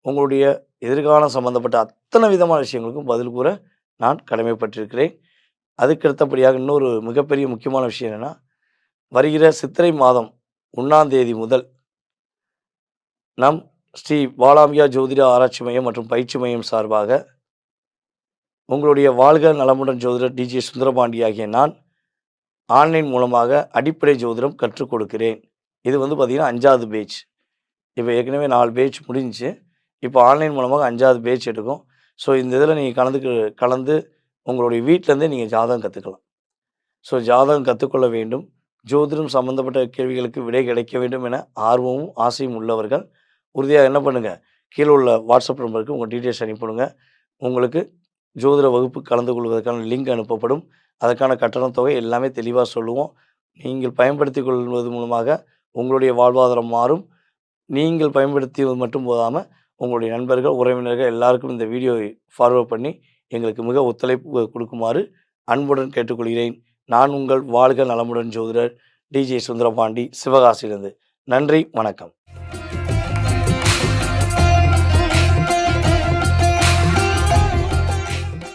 உங்களுடைய எதிர்காலம் சம்பந்தப்பட்ட அத்தனை விதமான விஷயங்களுக்கும் பதில் கூற நான் கடமைப்பட்டிருக்கிறேன். அதுக்கு அடுத்தபடியாக இன்னொரு மிகப்பெரிய முக்கியமான விஷயம் என்னென்னா, வருகிற சித்திரை மாதம் 1ஆம் தேதி முதல் நம் ஸ்ரீ பாலாம்பிகா ஜோதிட ஆராய்ச்சி மையம் மற்றும் பயிற்சி மையம் சார்பாக உங்களுடைய வாழ்க நலமுடன் ஜோதிடர் டிஜே சுந்தரபாண்டி ஆகிய நான் ஆன்லைன் மூலமாக அடிப்படை ஜோதிடம் கற்றுக் கொடுக்கிறேன். இது வந்து பார்த்திங்கன்னா 5வது பேட்ச். இப்போ ஏற்கனவே 4 பேட்ச் முடிஞ்சிச்சு. இப்போ ஆன்லைன் மூலமாக 5வது பேட்ச் எடுக்கும். ஸோ இந்த இதில் நீங்கள் கலந்து உங்களுடைய வீட்டிலேருந்தே நீங்கள் ஜாதகம் கற்றுக்கலாம். ஸோ ஜாதகம் கற்றுக்கொள்ள வேண்டும், ஜோதிடம் சம்மந்தப்பட்ட கேள்விகளுக்கு விடை கிடைக்க வேண்டும் என ஆர்வமும் ஆசையும் உள்ளவர்கள் உறுதியாக என்ன பண்ணுங்கள், கீழே உள்ள வாட்ஸ்அப் நம்பருக்கு உங்கள் டீட்டெயில்ஸ் அனுப்பிவிடுங்க. உங்களுக்கு ஜோதிட வகுப்பு கலந்து கொள்வதற்கான லிங்க் அனுப்பப்படும். அதற்கான கட்டணத் தொகை எல்லாமே தெளிவாக சொல்லுவோம். நீங்கள் பயன்படுத்தி கொள்வது மூலமாக உங்களுடைய வாழ்வாதாரம் மாறும். நீங்கள் பயன்படுத்தியது மட்டும் போதாமல் உங்களுடைய நண்பர்கள், உறவினர்கள் எல்லாருக்கும் இந்த வீடியோவை ஃபார்வர்ட் பண்ணி எங்களுக்கு மிக ஒத்துழைப்பு கொடுக்குமாறு அன்புடன் கேட்டுக்கொள்கிறேன். நான் உங்கள் வாழ்க நலமுடன் ஜோதிடர் டிஜே சுந்தரபாண்டி, சிவகாசியிலிருந்து. நன்றி, வணக்கம்.